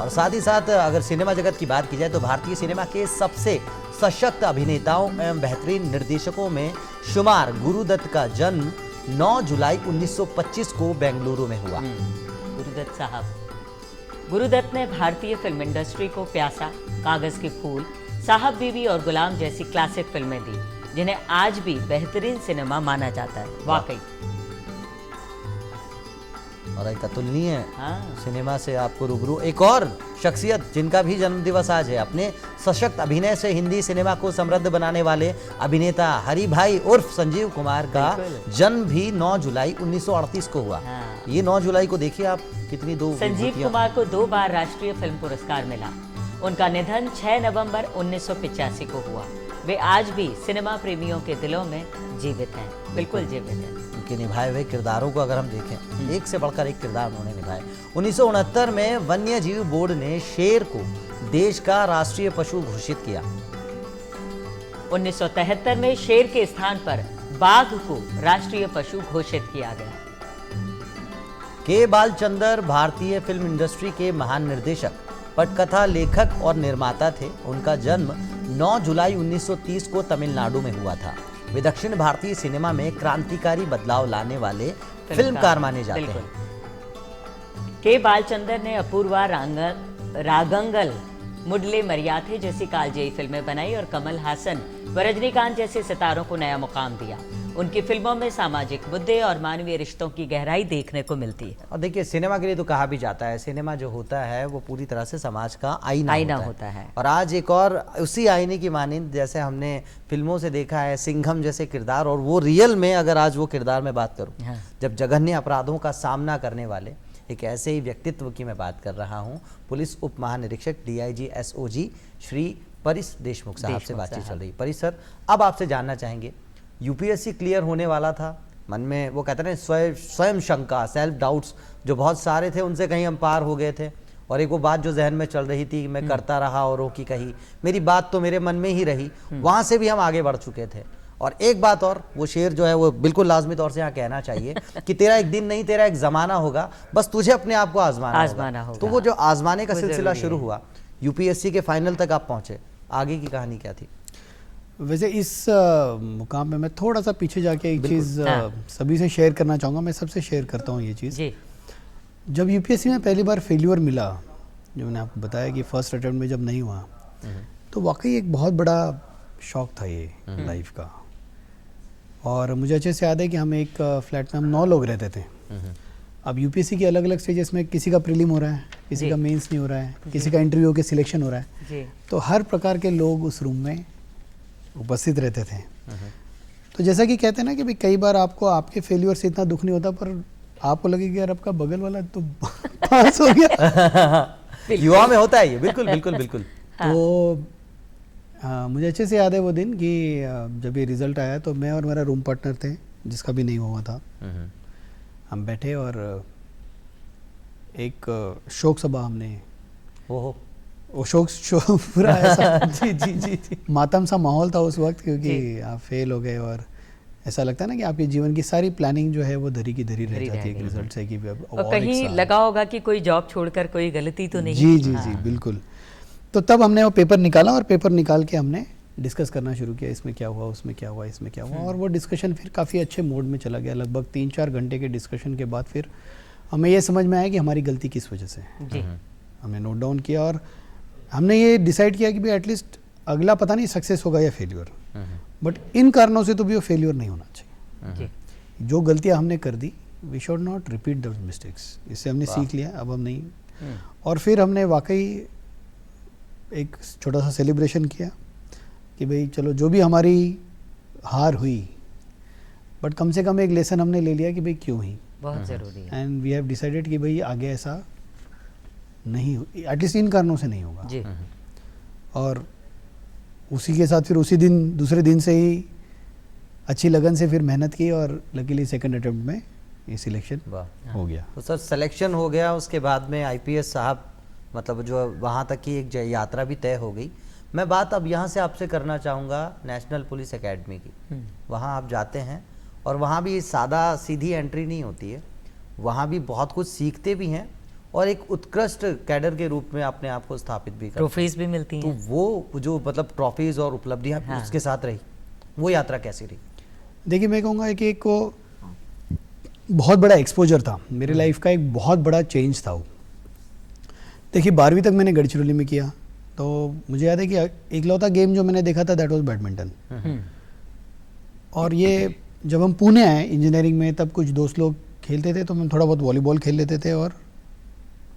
और साथ ही साथ अगर सिनेमा जगत की बात की जाए तो भारतीय सिनेमा के सबसे सशक्त अभिनेताओं एवं बेहतरीन निर्देशकों में शुमार गुरुदत्त का जन्म 9 जुलाई 1925 को बेंगलुरु में हुआ। गुरुदत्त साहब। गुरुदत्त ने भारतीय फिल्म इंडस्ट्री को प्यासा, कागज के फूल, साहब बीवी और गुलाम जैसी क्लासिक फिल्में दी, जिन्हें आज भी बेहतरीन सिनेमा माना जाता है। वाकई। और एक अतुलनीय हाँ। सिनेमा से आपको रूबरू एक और शख्सियत जिनका भी जन्मदिवस आज है, अपने सशक्त अभिनय से हिंदी सिनेमा को समृद्ध बनाने वाले अभिनेता हरि भाई उर्फ संजीव कुमार का बिल्कुल। जन्म भी 9 जुलाई 1938 को हुआ। हाँ। ये 9 जुलाई को देखिए आप, कितनी दो संजीव विभूतियां। कुमार को 2 बार राष्ट्रीय फिल्म पुरस्कार मिला। उनका निधन 6 नवंबर 1985 को हुआ। वे आज भी सिनेमा प्रेमियों के दिलों में जीवित हैं, बिल्कुल जीवित हैं। उनके निभाए हुए किरदारों को अगर हम देखें, एक से बढ़कर एक किरदार उन्होंने निभाए। 1969 में वन्य जीव बोर्ड ने शेर को देश का राष्ट्रीय पशु घोषित किया। 1973 में शेर के स्थान पर बाघ को राष्ट्रीय पशु घोषित किया गया। के बालचंदर भारतीय फिल्म इंडस्ट्री के महान निर्देशक, पटकथा लेखक और निर्माता थे। उनका जन्म 9 जुलाई 1930 को तमिलनाडु में हुआ था। वे दक्षिण भारतीय सिनेमा में क्रांतिकारी बदलाव लाने वाले फिल्मकार माने जाते हैं। के बालचंदर ने अपूर्वा रागंगल, मुडले मरियाथे जैसी कालजयी फिल्में बनाई और कमल हासन व रजनीकांत जैसे सितारों को नया मुकाम दिया। उनकी फिल्मों में सामाजिक मुद्दे और मानवीय रिश्तों की गहराई देखने को मिलती है। और देखिए, सिनेमा के लिए तो कहा भी जाता है, सिनेमा जो होता है वो पूरी तरह से समाज का आईना होता है। और आज एक और उसी आईने की मानिंद, जैसे हमने फिल्मों से देखा है सिंघम जैसे किरदार, और वो रियल में अगर आज वो किरदार में बात करूं, हाँ। जब जघन्य अपराधों का सामना करने वाले एक ऐसे ही व्यक्तित्व की मैं बात कर रहा हूं। पुलिस उप महानिरीक्षक DIG SOG श्री परिस देशमुख साहब से बातचीत चल रही। परिस सर, अब आपसे जानना चाहेंगे, UPSC क्लियर होने वाला था, मन में वो कहते हैं स्वयं शंका, सेल्फ डाउट्स जो बहुत सारे थे, उनसे कहीं हम पार हो गए थे, और एक वो बात जो जहन में चल रही थी, मैं करता रहा औरों की कही, मेरी बात तो मेरे मन में ही रही, वहां से भी हम आगे बढ़ चुके थे। और एक बात और, वो शेर जो है वो बिल्कुल लाजमी तौर से यहाँ कहना चाहिए कि तेरा एक दिन नहीं, तेरा एक जमाना होगा, बस तुझे अपने आप को आजमाना होगा। तो वो जो आजमाने का सिलसिला शुरू हुआ, UPSC के फाइनल तक आप पहुंचे, आगे की कहानी क्या थी? वैसे इस मुकाम में मैं थोड़ा सा पीछे जाके एक चीज़ सभी से शेयर करना चाहूँगा। मैं सबसे शेयर करता हूँ ये चीज़। जब UPSC में पहली बार फेल्यूर मिला, जो मैंने आपको बताया कि फर्स्ट अटेम्प्ट में जब नहीं हुआ, तो वाकई एक बहुत बड़ा शौक था ये लाइफ का। और मुझे अच्छे से याद है कि हम एक फ्लैट में हम 9 लोग रहते थे। अब UPSC के अलग अलग स्टेजेस में किसी का प्रीलिम हो रहा है, किसी का मेंस नहीं हो रहा है, किसी का इंटरव्यू के सिलेक्शन हो रहा है, तो हर प्रकार के लोग उस रूम में उपस्थित रहते थे। तो जैसा कि कहते हैं ना कि भाई कई बार आपको आपके फेल्यूर से इतना दुख नहीं होता, पर आपको लगे कि यार आपका बगल वाला तो पास हो गया। युवा में होता है ये, बिल्कुल बिल्कुल बिल्कुल। तो मुझे अच्छे से याद है वो दिन कि जब ये रिजल्ट आया तो मैं और मेरा रूम पार्टनर थे, जिसका भी नहीं हुआ था, हम बैठे और एक शोक सभा हमने, वो शोक पूरा ऐसा जी मातम सा माहौल था उस वक्त, क्योंकि आप फेल हो गए और ऐसा लगता है ना कि आपके जीवन की सारी प्लानिंग जो है वो धरी की धरी रह जाती है रिजल्ट से, कि और कहीं लगा होगा कि कोई जॉब छोड़कर कोई गलती तो नहीं। जी बिल्कुल। तो तब हमने वो पेपर निकाला और पेपर निकाल के हमने डिस्कस करना शुरू किया, इसमें क्या हुआ, उसमें क्या हुआ, इसमें क्या हुआ। और वो डिस्कशन फिर काफ़ी अच्छे मोड में चला गया। लगभग 3-4 घंटे के डिस्कशन के बाद फिर हमें ये समझ में आया कि हमारी गलती किस वजह से है। हमने नोट डाउन किया और हमने ये डिसाइड किया कि भाई एटलीस्ट अगला पता नहीं सक्सेस होगा या फेल्यूर, बट इन कारणों से तो भी वो फेल्यूर नहीं होना चाहिए। जो गलतियाँ हमने कर दी, we should not repeat those mistakes. इससे हमने सीख लिया, अब हम नहीं। और फिर हमने वाकई एक छोटा सा सेलिब्रेशन किया कि भाई चलो जो भी हमारी हार हुई, बट कम से कम एक लेसन हमने ले लिया कि भाई क्यों हुई, बहुत जरूरी है। एंड वी हैव डिसाइडेड कि भाई आगे ऐसा नहीं, एटलीस्ट इन कारणों से नहीं होगा जी। और उसी के साथ फिर उसी दिन, दूसरे दिन से ही अच्छी लगन से फिर मेहनत की और लकीली सेकंड अटेम्प्ट में ये सिलेक्शन हो गया। तो सर सिलेक्शन हो गया, उसके बाद में IPS साहब, मतलब जो वहाँ तक की एक यात्रा भी तय हो गई। मैं बात अब यहाँ से आपसे करना चाहूँगा नेशनल पुलिस एकेडमी की। वहाँ आप जाते हैं और वहाँ भी सादा सीधी एंट्री नहीं होती है, वहाँ भी बहुत कुछ सीखते भी हैं और एक उत्कृष्ट कैडर के रूप में अपने आप को स्थापित भी करते हैं। ट्रॉफीज भी मिलती हैं। तो वो जो मतलब ट्रॉफीज और उपलब्धियाँ उसके साथ रही, वो यात्रा कैसी रही? देखिए, मैं कहूँगा कि एक वो बहुत बड़ा एक्सपोजर था, मेरी लाइफ का एक बहुत बड़ा चेंज था वो। देखिए 12वीं तक मैंने गढ़चिरौली में किया, तो मुझे याद है कि इकलौता गेम जो मैंने देखा था दैट वाज बैडमिंटन। और ये जब हम पुणे आए इंजीनियरिंग में, तब कुछ दोस्त लोग खेलते थे तो हम थोड़ा बहुत वॉलीबॉल खेल लेते थे और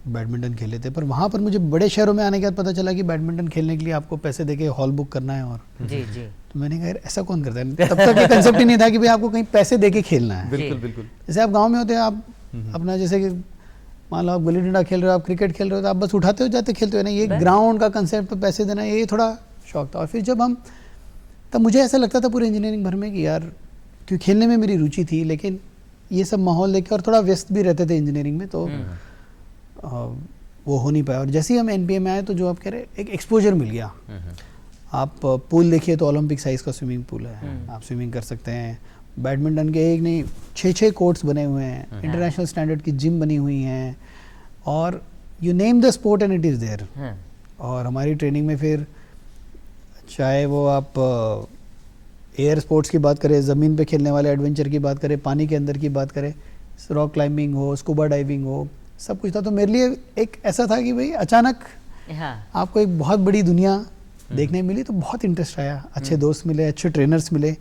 बैडमिंटन खेल लेते, पर वहाँ पर मुझे बड़े शहरों में आने के बाद पता चला कि बैडमिंटन खेलने के लिए आपको पैसे देके हॉल बुक करना है। और जी जी तो मैंने कहा यार ऐसा कौन करता है, तब तक ये कंसेप्ट ही नहीं था कि भाई आपको कहीं पैसे देके खेलना है। बिल्कुल, बिल्कुल। जैसे आप गांव में होते हैं, आप अपना जैसे कि मान लो आप गुल्ली डंडा खेल रहे हो, आप क्रिकेट खेल रहे हो, तो आप बस उठाते हो जाते खेलते हो ना, ये ग्राउंड का कंसेप्ट पे पैसे देना, ये थोड़ा शौक था। और फिर जब हम, तब मुझे ऐसा लगता था पूरे इंजीनियरिंग भर में कि यार, क्योंकि खेलने में मेरी रुचि थी, लेकिन ये सब माहौल देख के और थोड़ा व्यस्त भी रहते थे इंजीनियरिंग में, तो वो हो नहीं पाया। और जैसे ही हम एनपीए में आए तो जो आप कह रहे एक एक्सपोजर मिल गया। आप पूल देखिए तो ओलंपिक साइज का स्विमिंग पूल है, आप स्विमिंग कर सकते हैं। बैडमिंटन के एक नहीं 6 कोर्ट्स बने हुए हैं, इंटरनेशनल स्टैंडर्ड की जिम बनी हुई हैं, और you name the sport and it is there. और हमारी ट्रेनिंग में फिर चाहे वो आप एयर स्पोर्ट्स की बात करें, ज़मीन पे खेलने वाले एडवेंचर की बात करें, पानी के अंदर की बात करें, रॉक क्लाइंबिंग हो, स्कूबा डाइविंग हो, सब कुछ था। तो मेरे लिए एक ऐसा था कि भाई अचानक आपको एक बहुत बड़ी दुनिया देखने मिली, तो बहुत इंटरेस्ट आया। अच्छे दोस्त मिले, अच्छे ट्रेनर्स मिले,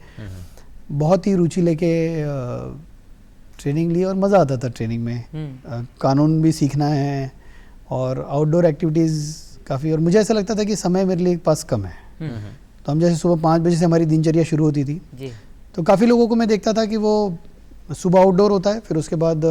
बहुत ही रुचि लेके ट्रेनिंग ली और मज़ा आता था ट्रेनिंग में। कानून भी सीखना है और आउटडोर एक्टिविटीज़ काफ़ी, और मुझे ऐसा लगता था कि समय मेरे लिए पास कम है। तो हम जैसे सुबह 5 बजे से हमारी दिनचर्या शुरू होती थी जी। तो काफ़ी लोगों को मैं देखता था कि वो सुबह आउटडोर होता है, फिर उसके बाद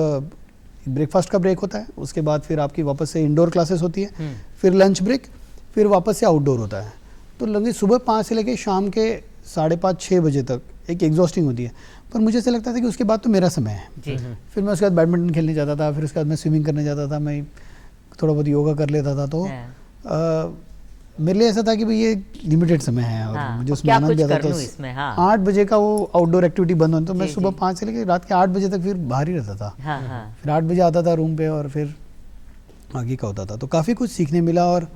ब्रेकफास्ट का ब्रेक होता है, उसके बाद फिर आपकी वापस से इंडोर क्लासेस होती है, फिर लंच ब्रेक, फिर वापस से आउटडोर होता है। तो लगे सुबह 5 से लेकर शाम के 5:30-6 बजे तक एक एग्जॉस्टिंग होती है। पर मुझे ऐसा लगता था कि उसके बाद तो मेरा समय है जी। फिर मैं उसके बाद बैडमिंटन खेलने जाता था, फिर उसके बाद मैं स्विमिंग करने जाता था, मैं थोड़ा बहुत योगा कर लेता था। तो मेरे लिए ऐसा था कि भाई ये लिमिटेड समय है और मुझे उसमें आनंद ज़्यादा था। 8 बजे का वो आउटडोर एक्टिविटी बंद होती, तो मैं सुबह 5 से लेकर रात के 8 बजे तक फिर बाहर ही रहता था। फिर 8 बजे आता था रूम पे और फिर आगे का होता था। तो काफ़ी कुछ सीखने मिला, और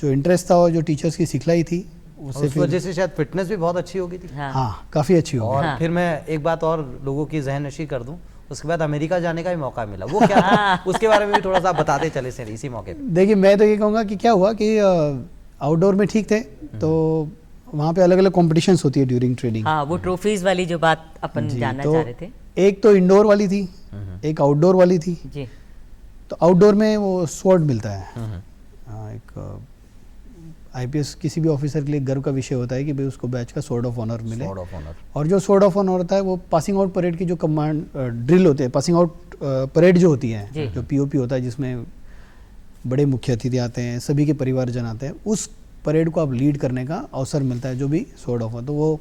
जो इंटरेस्ट था और जो टीचर्स की सिखलाई थी उससे उस वजह से शायद फिटनेस भी बहुत अच्छी हो गई थी। हाँ काफ़ी अच्छी हो गई। और फिर मैं एक बात और लोगों की ज़हन नशी कर दूं, उसके बाद अमेरिका जाने का भी मौका मिला, वो क्या था? उसके बारे में भी थोड़ा सा बताते चले सर इसी मौके पे। देखिए मैं तो ये कहूँगा कि क्या हुआ कि आउटडोर में ठीक थे, तो वहाँ पे अलग अलग कॉम्पिटिशंस होती है ड्यूरिंग ट्रेनिंग। हाँ, वो ट्रॉफीज वाली जो बात अपन जानना चाह रहे थे। एक तो इंडोर वाली थी, एक आउटडोर वाली थी जी। तो आउटडोर में वो स्वॉर्ड मिलता है। एक आईपीएस किसी भी ऑफिसर के लिए गर्व का विषय होता है कि भाई उसको बैच का स्वॉर्ड ऑफ ऑनर मिले। और जो स्वॉर्ड ऑफ ऑनर होता है वो पासिंग आउट परेड की जो कमांड ड्रिल होते हैं, पासिंग आउट परेड जो होती है, जो पीओपी होता है जिसमें बड़े मुख्य अतिथि आते हैं, सभी के परिवारजन आते हैं, उस परेड को आप लीड करने का अवसर मिलता है, जो भी स्वॉर्ड ऑफ ऑनर। तो वो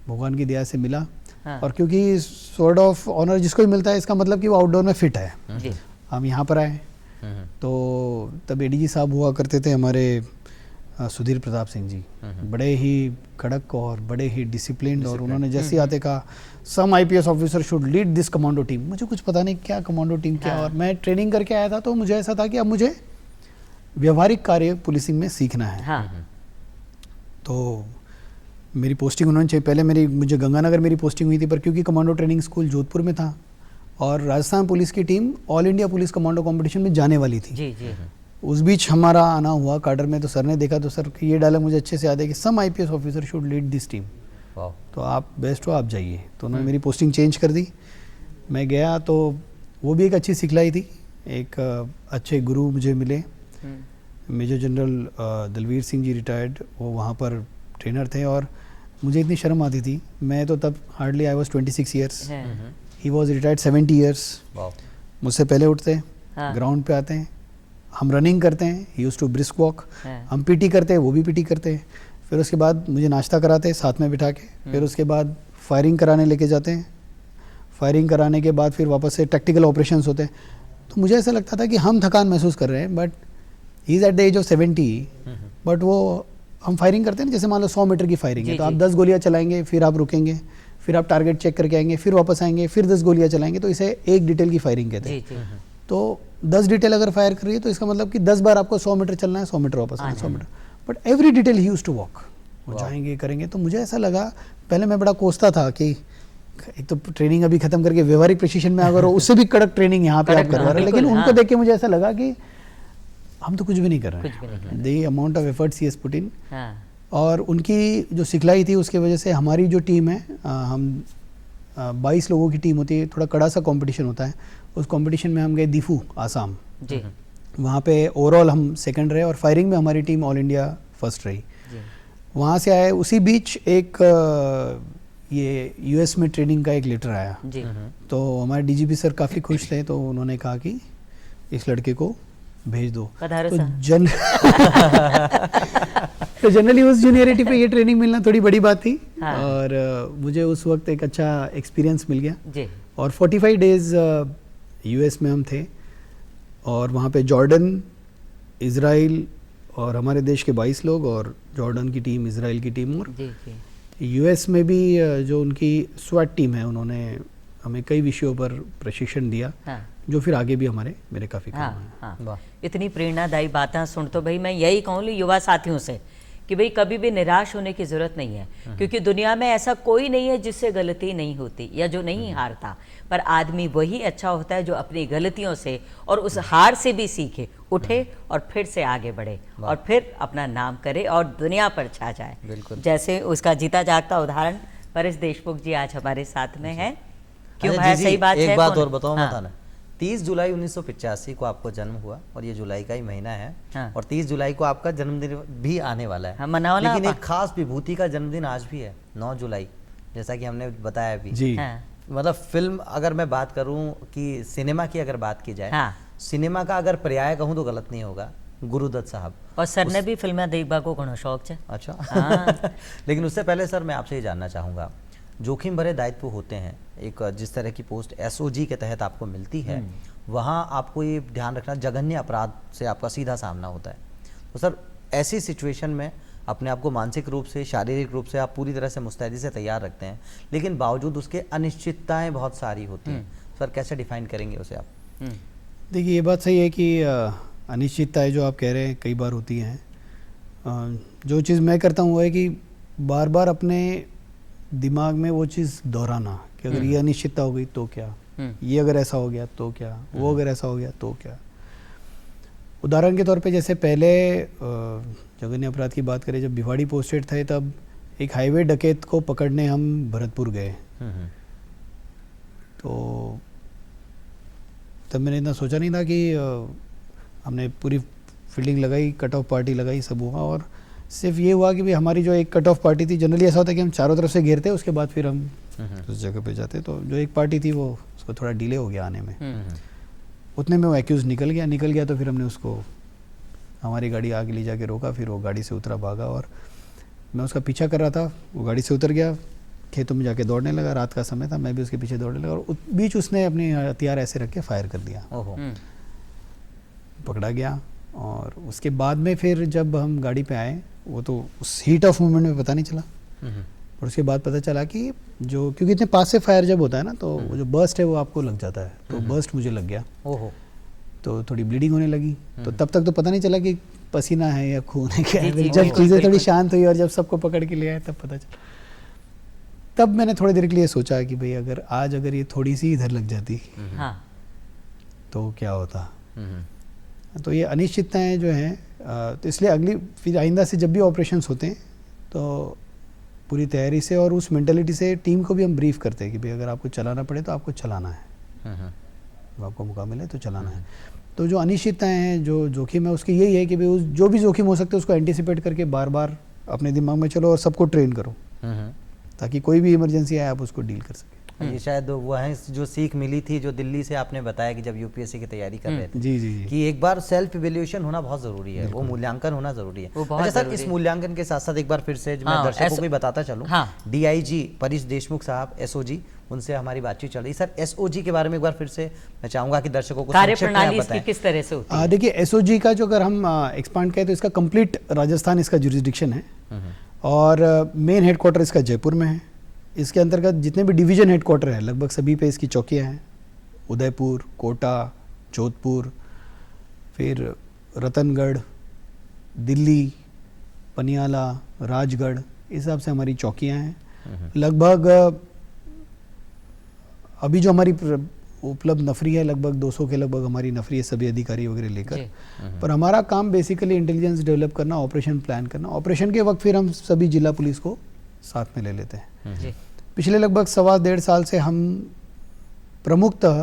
भगवान की दया से मिला। और क्योंकि स्वॉर्ड ऑफ ऑनर जिसको भी मिलता है, इसका मतलब कि वो आउटडोर में फिट है। हम यहाँ पर आए तो तब एडीजी साहब हुआ करते थे हमारे सुधीर प्रताप सिंह जी, बड़े ही कड़क और बड़े ही डिसिप्लिन्ड, और उन्होंने जैसे आते कहा some IPS officer should lead this commando team. मुझे कुछ पता नहीं क्या कमांडो टीम क्या, और मैं ट्रेनिंग करके आया था, तो मुझे ऐसा था कि अब मुझे व्यवहारिक कार्य पुलिसिंग में सीखना है। तो मेरी पोस्टिंग उन्होंने चाहिए, पहले मुझे गंगानगर मेरी पोस्टिंग हुई थी, पर क्योंकि कमांडो ट्रेनिंग स्कूल जोधपुर में था और राजस्थान पुलिस की team all India police commando competition में जाने वाली थी जी जी। उस बीच हमारा आना हुआ काडर में, तो सर ने देखा, तो सर ये डायलॉग मुझे अच्छे से याद है कि some IPS officer should lead this team, तो आप बेस्ट हो, आप जाइए। तो उन्होंने मेरी पोस्टिंग चेंज कर दी, मैं गया। तो वो भी एक अच्छी सिखलाई थी, एक अच्छे गुरु मुझे मिले, major general Dalvir Singh ji retired, वो वहाँ पर ट्रेनर थे। और मुझे इतनी शर्म आती थी, मैं तो तब hardly I was 26 years, he was retired 70 years. मुझसे पहले उठते, ग्राउंड पे आते हैं, हम रनिंग करते हैं, he used to brisk walk, हम पीटी करते हैं, वो भी पीटी करते हैं। फिर उसके बाद मुझे नाश्ता कराते हैं साथ में बिठा के, फिर उसके बाद फायरिंग कराने लेके जाते हैं, फायरिंग कराने के बाद फिर वापस से टैक्टिकल ऑपरेशंस होते हैं। तो मुझे ऐसा लगता था कि हम थकान महसूस कर रहे हैं, but he is at the age of 70, but वो हम फायरिंग करते हैं, जैसे मान लो 100 मीटर की फायरिंग है, तो आप 10 गोलियाँ चलाएंगे, फिर आप रुकेंगे, फिर आप टारगेट चेक करके आएंगे, फिर वापस आएंगे, फिर 10 गोलियाँ चलाएंगे, तो इसे एक डिटेल की फायरिंग कहते हैं। तो 10 डिटेल अगर फायर कर रही है तो इसका मतलब कि 10 बार आपको 100 मीटर चलना है, 100 मीटर वापस आना, 100 metre, but every detail he used to walk, वो जाएंगे करेंगे। तो मुझे ऐसा लगा, पहले मैं बड़ा कोसता था कि एक तो ट्रेनिंग अभी खत्म करके व्यवहारिक प्रशिक्षण में अगर उससे भी कड़क ट्रेनिंग यहाँ पे आप करवा रहे हैं, लेकिन उनको देख के मुझे ऐसा लगा कि हम तो कुछ भी नहीं कर रहे हैं, the amount of efforts he has put in. और उनकी जो सिखलाई थी उसकी वजह से हमारी जो टीम है, हम 22 लोगों की टीम होती है, थोड़ा कड़ा सा कंपटीशन होता है। उस कंपटीशन में हम गए दीफू, आसाम। जी वहाँ पे ओवरऑल हम सेकंड रहे और फायरिंग में हमारी टीम ऑल इंडिया फर्स्ट रही। जी वहाँ से आए, उसी बीच एक ये यूएस में ट्रेनिंग का एक लेटर आया। जी तो हमारे डीजीपी सर काफ़ी खुश थे, तो उन्होंने कहा कि इस लड़के को भेज दो। पधारो तो सर। तो जनरली उस जूनियरिटी पे ये ट्रेनिंग मिलना थोड़ी बड़ी बात थी। हाँ। और मुझे उस वक्त एक अच्छा एक्सपीरियंस मिल गया। जी और 45 डेज यूएस में हम थे और वहाँ पे जॉर्डन, इज़राइल और हमारे देश के 22 लोग और जॉर्डन की टीम, इज़राइल की टीम, और जी जी यूएस में भी जो उनकी स्वैट टीम है उन्होंने हमें कई विषयों पर प्रशिक्षण दिया, हाँ जो फिर आगे भी मेरे काफ़ी काम हाँ आए। हाँ। वाह। इतनी प्रेरणादायी बातें सुन तो भाई मैं यही कहूँ युवा साथियों से कि भाई कभी भी निराश होने की ज़रूरत नहीं है, क्योंकि दुनिया में ऐसा कोई नहीं है जिससे गलती नहीं होती या जो नहीं हारता, पर आदमी वही अच्छा होता है जो अपनी गलतियों से और उस हार से भी सीखे, उठे और फिर से आगे बढ़े और फिर अपना नाम करे और दुनिया पर छा जाए। बिल्कुल। जैसे उसका जीता जागता उदाहरण परेश देशमुख जी आज हमारे साथ में है। क्यों अच्छा भाई, जी, सही बात है। एक बात कौन- और बताओ हाँ, मत आना। 30 जुलाई 1985 को आपको जन्म हुआ और ये जुलाई का ही महीना है। हाँ। और 30 जुलाई को आपका जन्मदिन भी आने वाला है। हाँ, मनाओ ना लेकिन आपा। एक खास विभूति का जन्मदिन आज भी है, 9 जुलाई, जैसा कि हमने बताया अभी। जी हाँ, मतलब फिल्म अगर मैं बात करूं कि सिनेमा की अगर बात की जाए, हाँ। सिनेमा का अगर पर्याय कहूं तो गलत नहीं होगा, गुरुदत्त साहब। और सर ने भी फिल्में देखबा को घणो शौक है। अच्छा। हाँ। लेकिन उससे पहले सर मैं आपसे ये जानना चाहूँगा, जोखिम भरे दायित्व होते हैं, एक जिस तरह की पोस्ट एसओजी के तहत आपको मिलती है, वहाँ आपको ये ध्यान रखना जघन्य अपराध से आपका सीधा सामना होता है। तो सर ऐसी सिचुएशन में अपने आप को मानसिक रूप से, शारीरिक रूप से आप पूरी तरह से मुस्तैदी से तैयार रखते हैं, लेकिन बावजूद उसके अनिश्चितताएं बहुत सारी होती हैं। सर कैसे डिफाइन करेंगे उसे आप? देखिए, ये बात सही है कि अनिश्चितताएं जो आप कह रहे हैं कई बार होती हैं। जो चीज़ मैं करता हूँ वो है कि बार बार अपने दिमाग में वो चीज़ दोहराना कि अगर ये अनिश्चितता हो गई तो क्या, ये अगर ऐसा हो गया तो क्या, वो अगर ऐसा हो गया तो क्या। उदाहरण के तौर पे जैसे पहले जघन्य अपराध की बात करें, जब भिवाड़ी पोस्टेड थे तब एक हाईवे डकैत को पकड़ने हम भरतपुर गए। तो तब मैंने इतना सोचा नहीं था कि हमने पूरी फील्डिंग लगाई, कट ऑफ पार्टी लगाई, सब हुआ, और सिर्फ ये हुआ कि भाई हमारी जो एक कट ऑफ पार्टी थी, जनरली ऐसा होता है कि हम चारों तरफ से घेरते, उसके बाद फिर हम उस जगह पे जाते। तो जो एक पार्टी थी वो उसको थोड़ा डिले हो गया आने में। उतने में वो एक्यूज निकल गया। तो फिर हमने उसको, हमारी गाड़ी आगे ले जाके रोका, फिर वो गाड़ी से उतरा, भागा, और मैं उसका पीछा कर रहा था। वो गाड़ी से उतर गया, खेतों में जाके दौड़ने लगा, रात का समय था, मैं भी उसके पीछे दौड़ने लगा, और बीच उसने अपने हथियार ऐसे रख के फायर कर दिया। ओहो। पकड़ा गया। और उसके बाद में फिर जब हम गाड़ी पे आए, वो तो उस हीट ऑफ मोमेंट में पता नहीं चला, और उसके बाद पता चला कि जो, क्योंकि इतने पास से फायर जब होता है ना, तो वो जो बर्स्ट है वो आपको लग जाता है, तो बर्स्ट मुझे लग गया। ओहो। तो थोड़ी ब्लीडिंग होने लगी। तो तब तक तो पता नहीं चला कि पसीना है या खून है, क्या जी, है। जी, जब बिल्कुल, चीज़ें थोड़ी बिल्कुल। शांत हुई और जब सबको पकड़ के ले आए तब पता चला। तब मैंने थोड़ी देर के लिए सोचा कि भाई अगर ये थोड़ी सी इधर लग जाती हाँ तो क्या होता। तो ये अनिश्चितताएं जो हैं, तो इसलिए फिर आइंदा से जब भी ऑपरेशंस होते हैं तो पूरी तैयारी से और उस मेंटालिटी से टीम को भी हम ब्रीफ करते हैं कि भाई अगर आपको चलाना पड़े तो आपको चलाना है, जब आपको मौका मिले तो चलाना है। तो जो अनिश्चितताएं हैं, जो जोखिम है, उसकी यही है कि भाई जो भी जोखिम हो सकते हैं उसको एंटिसिपेट करके बार बार अपने दिमाग में चलो और सबको ट्रेन करो, ताकि कोई भी इमरजेंसी आए आप उसको डील कर सकें। ये शायद वो है जो सीख मिली थी, जो दिल्ली से आपने बताया कि जब यूपीएससी की तैयारी कर रहे थे, जी जी जी। कि एक बार सेल्फ इवैल्यूएशन होना बहुत जरूरी है, वो मूल्यांकन होना जरूरी है। वो बहुत अच्छा सर, जरूरी इस है। मूल्यांकन के साथ साथ एक बार फिर से मैं हाँ, दर्शकों को भी बताता चलूं, हाँ। डीआईजी परेश देशमुख साहब, एसओजी, उनसे हमारी बातचीत चल रही। सर एसओजी के बारे में एक बार फिर से मैं चाहूंगा कि दर्शकों को कार्य संक्षिप्त में आप प्रणाली इसकी बताएं। किस तरह से होती है? देखिए, एसओजी का जो अगर हम एक्सपांड करें तो इसका कंप्लीट राजस्थान इसका जुरिस्डिक्शन है, और मेन हेडक्वार्टर इसका जयपुर में है। इसके अंतर्गत जितने भी डिवीजन हेडक्वार्टर हैं लगभग सभी पे इसकी चौकियां हैं। उदयपुर, कोटा, जोधपुर, फिर रतनगढ़, दिल्ली, पनियाला, राजगढ़, इस हिसाब से हमारी चौकियां हैं। लगभग अभी जो हमारी उपलब्ध नफरी है, लगभग 200 के लगभग हमारी नफरी है, सभी अधिकारी वगैरह लेकर। पर हमारा काम बेसिकली इंटेलिजेंस डेवलप करना, ऑपरेशन प्लान करना। ऑपरेशन के वक्त फिर हम सभी जिला पुलिस को साथ में ले लेते हैं। जी। पिछले लगभग 1.25 साल से हम प्रमुखतः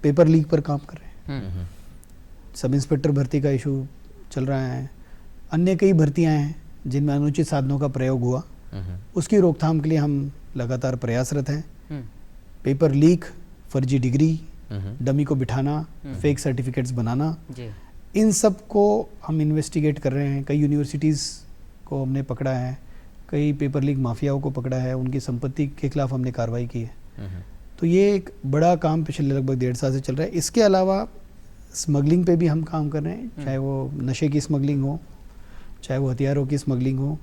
पेपर लीक पर काम कर रहे हैं। सब इंस्पेक्टर भर्ती का इशू चल रहा है, अन्य कई भर्तियां हैं जिनमें अनुचित साधनों का प्रयोग हुआ, उसकी रोकथाम के लिए हम लगातार प्रयासरत हैं। पेपर लीक, फर्जी डिग्री, डमी को बिठाना, फेक सर्टिफिकेट्स बनाना, इन सब को हम इन्वेस्टिगेट कर रहे हैं। कई यूनिवर्सिटीज़ को हमने पकड़ा है, कई पेपर लीक माफियाओं को पकड़ा है, उनकी संपत्ति के खिलाफ हमने कार्रवाई की है। तो ये एक बड़ा काम पिछले लगभग 1.5 साल से चल रहा है। इसके अलावा स्मगलिंग पे भी हम काम कर रहे हैं, चाहे वो नशे की स्मगलिंग हो, चाहे वो हथियारों की स्मगलिंग हो,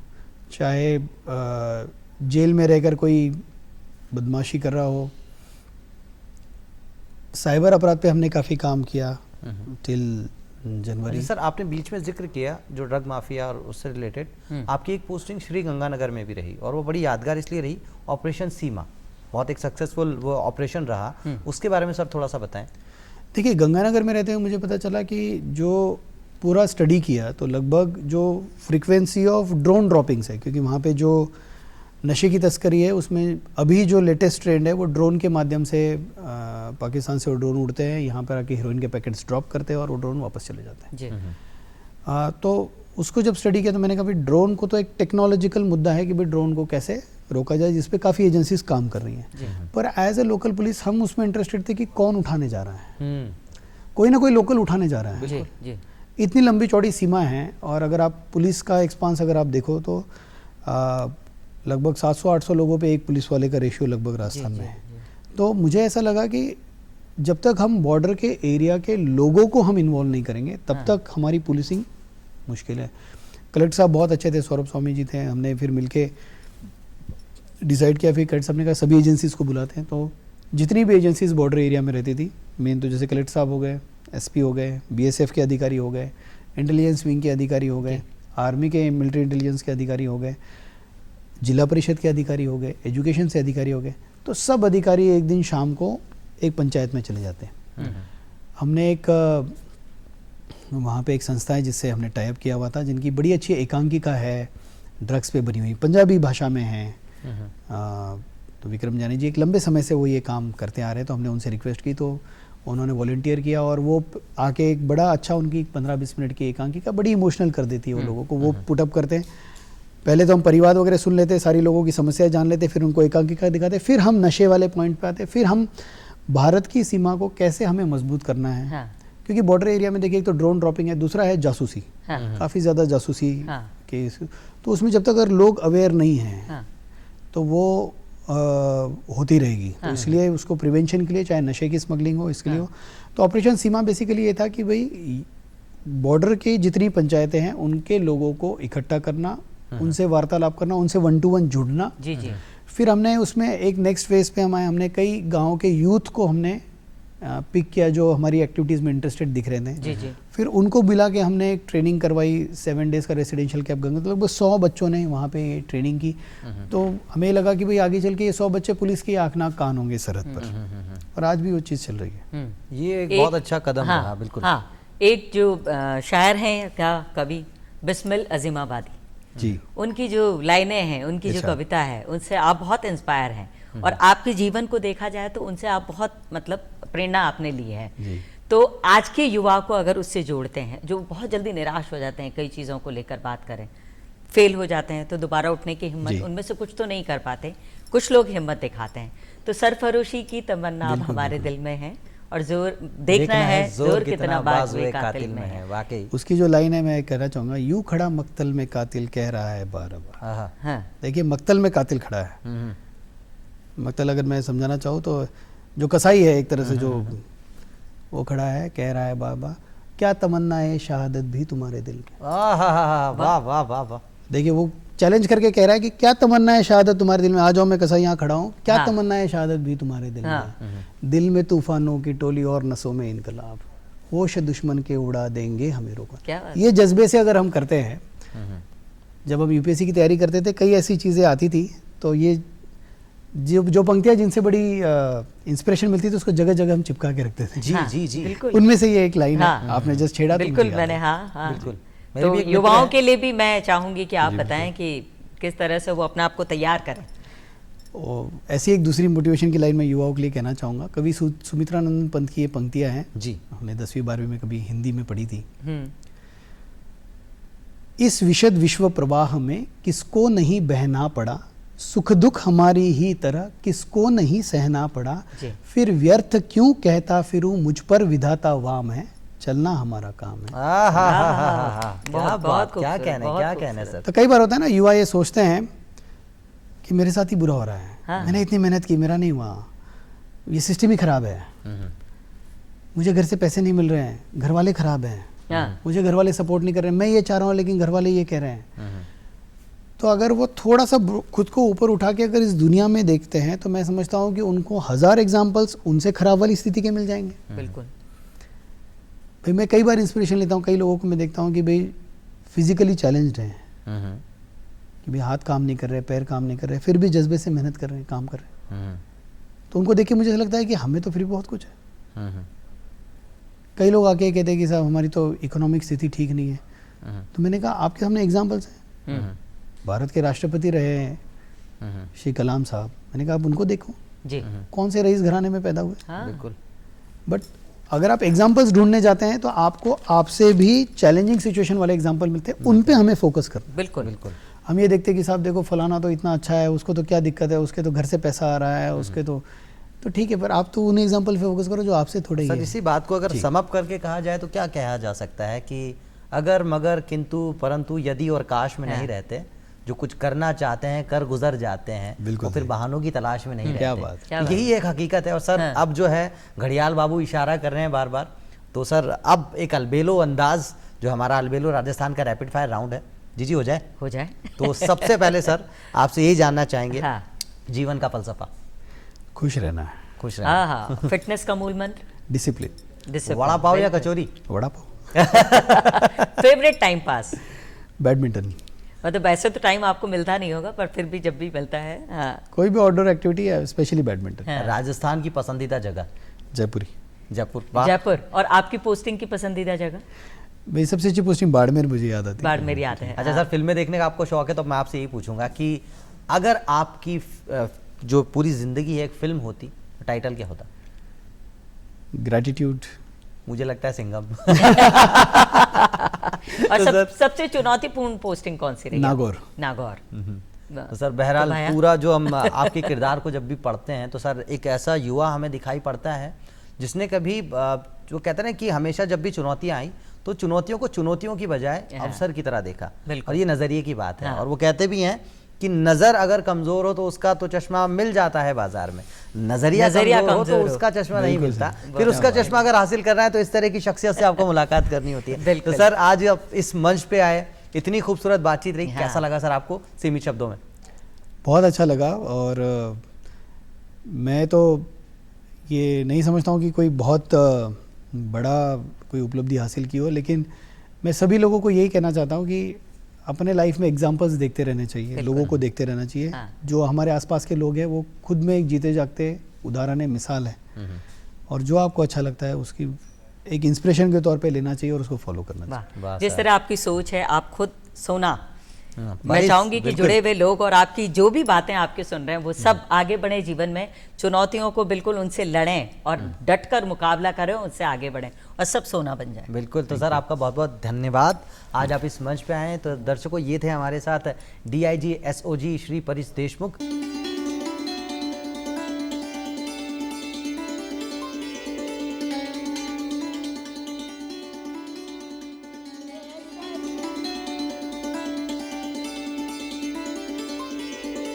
चाहे जेल में रहकर कोई बदमाशी कर रहा हो। साइबर अपराध पे हमने काफ़ी काम किया टिल जनवरी। सर, आपने बीच में जिक्र किया जो ड्रग माफिया और उससे रिलेटेड, आपकी एक पोस्टिंग श्री गंगानगर में भी रही और वो बड़ी यादगार इसलिए रही, ऑपरेशन सीमा, बहुत एक सक्सेसफुल वो ऑपरेशन रहा, उसके बारे में सर थोड़ा सा बताएं। देखिए, गंगानगर में रहते हुए मुझे पता चला कि जो पूरा स्टडी किया तो लगभग जो फ्रीक्वेंसी ऑफ ड्रोन ड्रॉपिंग्स है, क्योंकि वहाँ पे जो नशे की तस्करी है उसमें अभी जो लेटेस्ट ट्रेंड है वो ड्रोन के माध्यम से पाकिस्तान से वो ड्रोन उड़ते हैं, यहाँ पर आके हीरोइन के पैकेट्स ड्रॉप करते हैं और वो ड्रोन वापस चले जाते हैं जी। तो उसको जब स्टडी किया तो मैंने कहा भाई ड्रोन को तो एक टेक्नोलॉजिकल मुद्दा है कि भाई ड्रोन को कैसे रोका जाए, जिस पे काफ़ी एजेंसीज काम कर रही हैं, पर एज ए लोकल पुलिस हम उसमें इंटरेस्टेड थे कि कौन उठाने जा रहा है। कोई ना कोई लोकल उठाने जा रहा है। जी। इतनी लंबी चौड़ी सीमा है और अगर आप पुलिस का एक्सपांस अगर आप देखो तो लगभग 700-800 लोगों पे एक पुलिस वाले का रेशियो लगभग राजस्थान में है। तो मुझे ऐसा लगा कि जब तक हम बॉर्डर के एरिया के लोगों को हम इन्वॉल्व नहीं करेंगे तब तक हमारी पुलिसिंग मुश्किल है। कलेक्टर साहब बहुत अच्छे थे, सौरभ स्वामी जी थे, हमने फिर मिलके डिसाइड किया, फिर कलेक्टर साहब ने कहा सभी एजेंसीज को बुलाते हैं। तो जितनी भी एजेंसीज बॉर्डर एरिया में रहती थी, मेन तो जैसे कलेक्टर साहब हो गए, एसपी हो गए, बीएसएफ के अधिकारी हो गए, इंटेलिजेंस विंग के अधिकारी हो गए, आर्मी के मिलिट्री इंटेलिजेंस के अधिकारी हो गए, जिला परिषद के अधिकारी हो गए, एजुकेशन से अधिकारी हो गए, तो सब अधिकारी एक दिन शाम को एक पंचायत में चले जाते हैं। हमने एक वहाँ पे एक संस्था है जिससे हमने टाई अप किया हुआ था, जिनकी बड़ी अच्छी एकांकिका है, ड्रग्स पे बनी हुई, पंजाबी भाषा में है। तो विक्रम जानी जी एक लंबे समय से वो ये काम करते आ रहे हैं, तो हमने उनसे रिक्वेस्ट की तो उन्होंने वॉलंटियर किया और वो आके एक बड़ा अच्छा उनकी 15-20 मिनट की एकांकिका बड़ी इमोशनल कर देती है वो लोगों को। वो पुटअप करते हैं, पहले तो हम परिवार वगैरह सुन लेते, सारी लोगों की समस्या जान लेते, फिर उनको एकांकिका दिखाते, फिर हम नशे वाले पॉइंट पे आते, फिर हम भारत की सीमा को कैसे हमें मजबूत करना है। हाँ। क्योंकि बॉर्डर एरिया में देखिए एक तो ड्रोन ड्रॉपिंग है, दूसरा है जासूसी। हाँ। काफ़ी ज़्यादा जासूसी के, तो उसमें जब तक अगर लोग अवेयर नहीं हैं तो वो होती रहेगी। तो इसलिए उसको प्रिवेंशन के लिए, चाहे नशे की स्मगलिंग हो, इसके लिए हो, तो ऑपरेशन सीमा बेसिकली ये था कि भाई बॉर्डर की जितनी पंचायतें हैं उनके लोगों को इकट्ठा करना, उनसे वार्तालाप करना, उनसे 1-to-1 जुड़ना। जी। फिर हमने उसमें एक नेक्स्ट फेज पे हमने कई गाँव के यूथ को हमने पिक किया जो हमारी एक्टिविटीज़ में इंटरेस्टेड दिख रहे थे। जी। फिर उनको मिला के हमने एक ट्रेनिंग करवाई, 7 डेज़ का रेसिडेंशियल कैंप गंगा, तो लगभग 100 बच्चों ने वहाँ पे ट्रेनिंग की। तो हमें लगा कि भाई आगे चल के ये 100 बच्चे पुलिस की आँख नाक कान होंगे सरहद पर, और आज भी वो चीज़ चल रही है। ये एक बहुत अच्छा कदम रहा। बिल्कुल। हाँ, एक जो शायर हैं क्या कवि बिस्मिल अजीमाबादी जी, उनकी जो लाइनें हैं, उनकी जो कविता है, उनसे आप बहुत इंस्पायर हैं और आपके जीवन को देखा जाए तो उनसे आप बहुत मतलब प्रेरणा आपने ली है। तो आज के युवा को अगर उससे जोड़ते हैं, जो बहुत जल्दी निराश हो जाते हैं, कई चीज़ों को लेकर बात करें, फेल हो जाते हैं, तो दोबारा उठने की हिम्मत उनमें से कुछ तो नहीं कर पाते, कुछ लोग हिम्मत दिखाते हैं। तो सरफरोशी की तमन्ना अब हमारे दिल में है और जोर देखना है जोर कितना बाजुए कातिल में है। वाकई उसकी जो लाइन है मैं कहना चाहूँगा, यूं खड़ा मक्तल में कातिल कह रहा है बार बार। देखिए मक्तल में कातिल खड़ा है। मक्तल अगर मैं समझाना चाहूँ तो जो कसाई है एक तरह से, जो वो खड़ा है कह रहा है बार बार, क्या तमन्ना है शहादत भी तुम्हारे दिल के। वाह वाह वाह वाह। देखिए वो चैलेंज करके कह रहा है कि क्या तमन्ना है शहादत तुम्हारे दिल में, आ जाओ मैं कसाई यहाँ खड़ा हूँ, क्या तमन्ना है शहादत भी तुम्हारे दिल में। दिल में तूफानों की टोली और नसों में इनकलाब, होश दुश्मन के उड़ा देंगे हमें रोका। ये जज्बे से अगर हम करते हैं, जब हम यूपीएससी की तैयारी करते थे कई ऐसी चीज़ें आती थी, तो ये जो पंक्तियां जिनसे बड़ी इंस्पिरेशन मिलती थी उसको जगह जगह हम चिपका के रखते थे। जी जी जी, उनमें से ये एक लाइन है, आपने जस्ट छेड़ा। बिल्कुल मैंने बिल्कुल। तो युवाओं के लिए भी मैं चाहूंगी कि आप बताएं कि किस तरह से वो अपने आप को तैयार करें। ऐसी एक दूसरी मोटिवेशन की लाइन मैं युवाओं के लिए कहना चाहूँगा। कवि सुमित्रानंद पंत की ये पंक्तियाँ हैं जी, हमने 10वीं 12वीं में कभी हिंदी में पढ़ी थी। हम्म, इस विशद विश्व प्रवाह में किसको नहीं बहना पड़ा, सुख दुख हमारी ही तरह किसको नहीं सहना पड़ा, जी। फिर व्यर्थ क्यों कहता फिरूं मुझ पर विधाता वाम है, चलना हमारा काम है। क्या बहुत बात, क्या खूबसूरत, कहने, बहुत क्या खूबसूरत। कहने सर। तो कई बार होता है ना, युवा ये सोचते हैं कि मेरे साथ ही बुरा हो रहा है, हाँ। मैंने इतनी मेहनत की, मेरा नहीं हुआ, ये सिस्टम ही खराब है, मुझे घर से पैसे नहीं मिल रहे हैं, घर वाले खराब हैं, हाँ, मुझे घर वाले सपोर्ट नहीं कर रहे हैं, मैं ये चाह रहा हूँ लेकिन घर वाले ये कह रहे हैं। तो अगर वो थोड़ा सा खुद को ऊपर उठा के अगर इस दुनिया में देखते हैं तो मैं समझता हूँ कि उनको 1000 एग्जाम्पल्स उनसे खराब वाली स्थिति के मिल जाएंगे। बिल्कुल। भाई मैं कई बार इंस्पिरेशन लेता हूँ, कई लोगों को मैं देखता हूँ कि भाई फिजिकली चैलेंज्ड हैं, कि भाई हाथ काम नहीं कर रहे, पैर काम नहीं कर रहे, फिर भी जज्बे से मेहनत कर रहे हैं, काम कर रहे हैं। तो उनको देख के मुझे ऐसा लगता है कि हमें तो फिर भी बहुत कुछ है। कई लोग आके कहते हैं कि साहब हमारी तो इकोनॉमिक स्थिति ठीक नहीं है। तो मैंने कहा आपके सामने एग्जाम्पल्स हैं, भारत के राष्ट्रपति रहे हैं श्री कलाम साहब, मैंने कहा आप उनको देखो, जी, कौन से रईस घराने में पैदा हुए। हाँ, बिल्कुल। बट अगर आप एग्जाम्पल्स ढूंढने जाते हैं तो आपको आपसे भी चैलेंजिंग सिचुएशन वाले एग्जाम्पल मिलते हैं, उन पे हमें फोकस करना है। बिल्कुल, बिल्कुल। हम ये देखते हैं कि साहब देखो फलाना तो इतना अच्छा है, उसको तो क्या दिक्कत है, उसके तो घर से पैसा आ रहा है, उसके तो ठीक है, पर आप तो उन एग्जाम्पल पे फोकस करो जो आपसे थोड़े ही सर है। इसी बात को अगर सम अप करके कहा जाए तो क्या कहा जा सकता है कि अगर मगर किंतु परंतु यदि और काश में नहीं रहते, जो कुछ करना चाहते हैं कर गुजर जाते हैं, बिल्कुल और फिर बहानों की तलाश में नहीं रहते। क्या बात। क्या बात। यही एक हकीकत है। और सर अब जो है घड़ियाल बाबू इशारा कर रहे हैं बार बार, तो सर अब एक अलबेलो अंदाज, जो हमारा अलबेलो राजस्थान का रैपिड फायर राउंड है, जी हो जाए। हो जाए। तो सबसे पहले सर आपसे यही जानना चाहेंगे, हाँ, जीवन का फलसफा। खुश रहना है, खुश रहना। हाँ, हाँ, फिटनेस का मूल मंत्र, डिसिप्लिन, डिसिप्लिन। वड़ा पाव या कचौरी? Vada pav, favourite time pass, badminton, मतलब वैसे तो टाइम आपको मिलता नहीं होगा पर फिर भी जब भी मिलता है, हाँ, कोई भी आउटडोर एक्टिविटी है, स्पेशली बैडमिंटन। हाँ। राजस्थान की पसंदीदा जगह? जयपुरी। जयपुर। वाह। जयपुर। और आपकी पोस्टिंग की पसंदीदा जगह? भाई सबसे अच्छी पोस्टिंग बाड़मेर मुझे याद आती है। बाड़मेर याद है। अच्छा सर, फिल्में देखने का आपको शौक है, तो मैं आपसे यही पूछूंगा कि अगर आपकी जो पूरी जिंदगी है एक फिल्म होती, टाइटल क्या होता? ग्रैटिट्यूड। मुझे लगता है सिंघम। और सबसे चुनौतीपूर्ण पोस्टिंग कौन सी रही? नागौर। नागौर। तो सर बहरहाल भाया? पूरा जो हम आपके किरदार को जब भी पढ़ते हैं तो सर एक ऐसा युवा हमें दिखाई पड़ता है जिसने कभी जो कहते हैं ना कि हमेशा जब भी चुनौतियां आई तो चुनौतियों को चुनौतियों की बजाय अवसर की तरह देखा। बिल्कुल। और ये नजरिए की बात है। हाँ। और वो कहते भी हैं कि नजर अगर कमजोर हो तो उसका तो चश्मा मिल जाता है बाजार में, नजरिया कमजोर हो तो उसका चश्मा नहीं मिलता। फिर उसका चश्मा अगर हासिल करना है तो इस तरह की शख्सियत से आपको मुलाकात करनी होती है। तो सर आज आप इस मंच पे आए, इतनी खूबसूरत बातचीत रही, कैसा लगा सर आपको सीमित शब्दों में? बहुत अच्छा लगा। और मैं तो ये नहीं समझता हूँ कि कोई बहुत बड़ा कोई उपलब्धि हासिल की हो, लेकिन मैं सभी लोगों को यही कहना चाहता हूँ कि अपने लाइफ में एग्जाम्पल्स देखते रहने चाहिए, लोगों को देखते रहना चाहिए। हाँ। जो हमारे आसपास के लोग हैं वो खुद में एक जीते जागते उदाहरण है, मिसाल है, और जो आपको अच्छा लगता है उसकी एक इंस्पिरेशन के तौर पे लेना चाहिए और उसको फॉलो करना चाहिए। वाह, जिस तरह आपकी सोच है, आप खुद सोना, मैं भाई, चाहूंगी कि बिल्कुल। जुड़े हुए लोग और आपकी जो भी बातें आपके सुन रहे हैं वो सब आगे बढ़े जीवन में, चुनौतियों को बिल्कुल उनसे लड़ें और डटकर मुकाबला करें, उनसे आगे बढ़ें और सब सोना बन जाए। बिल्कुल। तो सर आपका बहुत बहुत धन्यवाद, आज आप इस मंच पे आए। तो दर्शकों ये थे हमारे साथ DIG SOG श्री परिश देशमुख।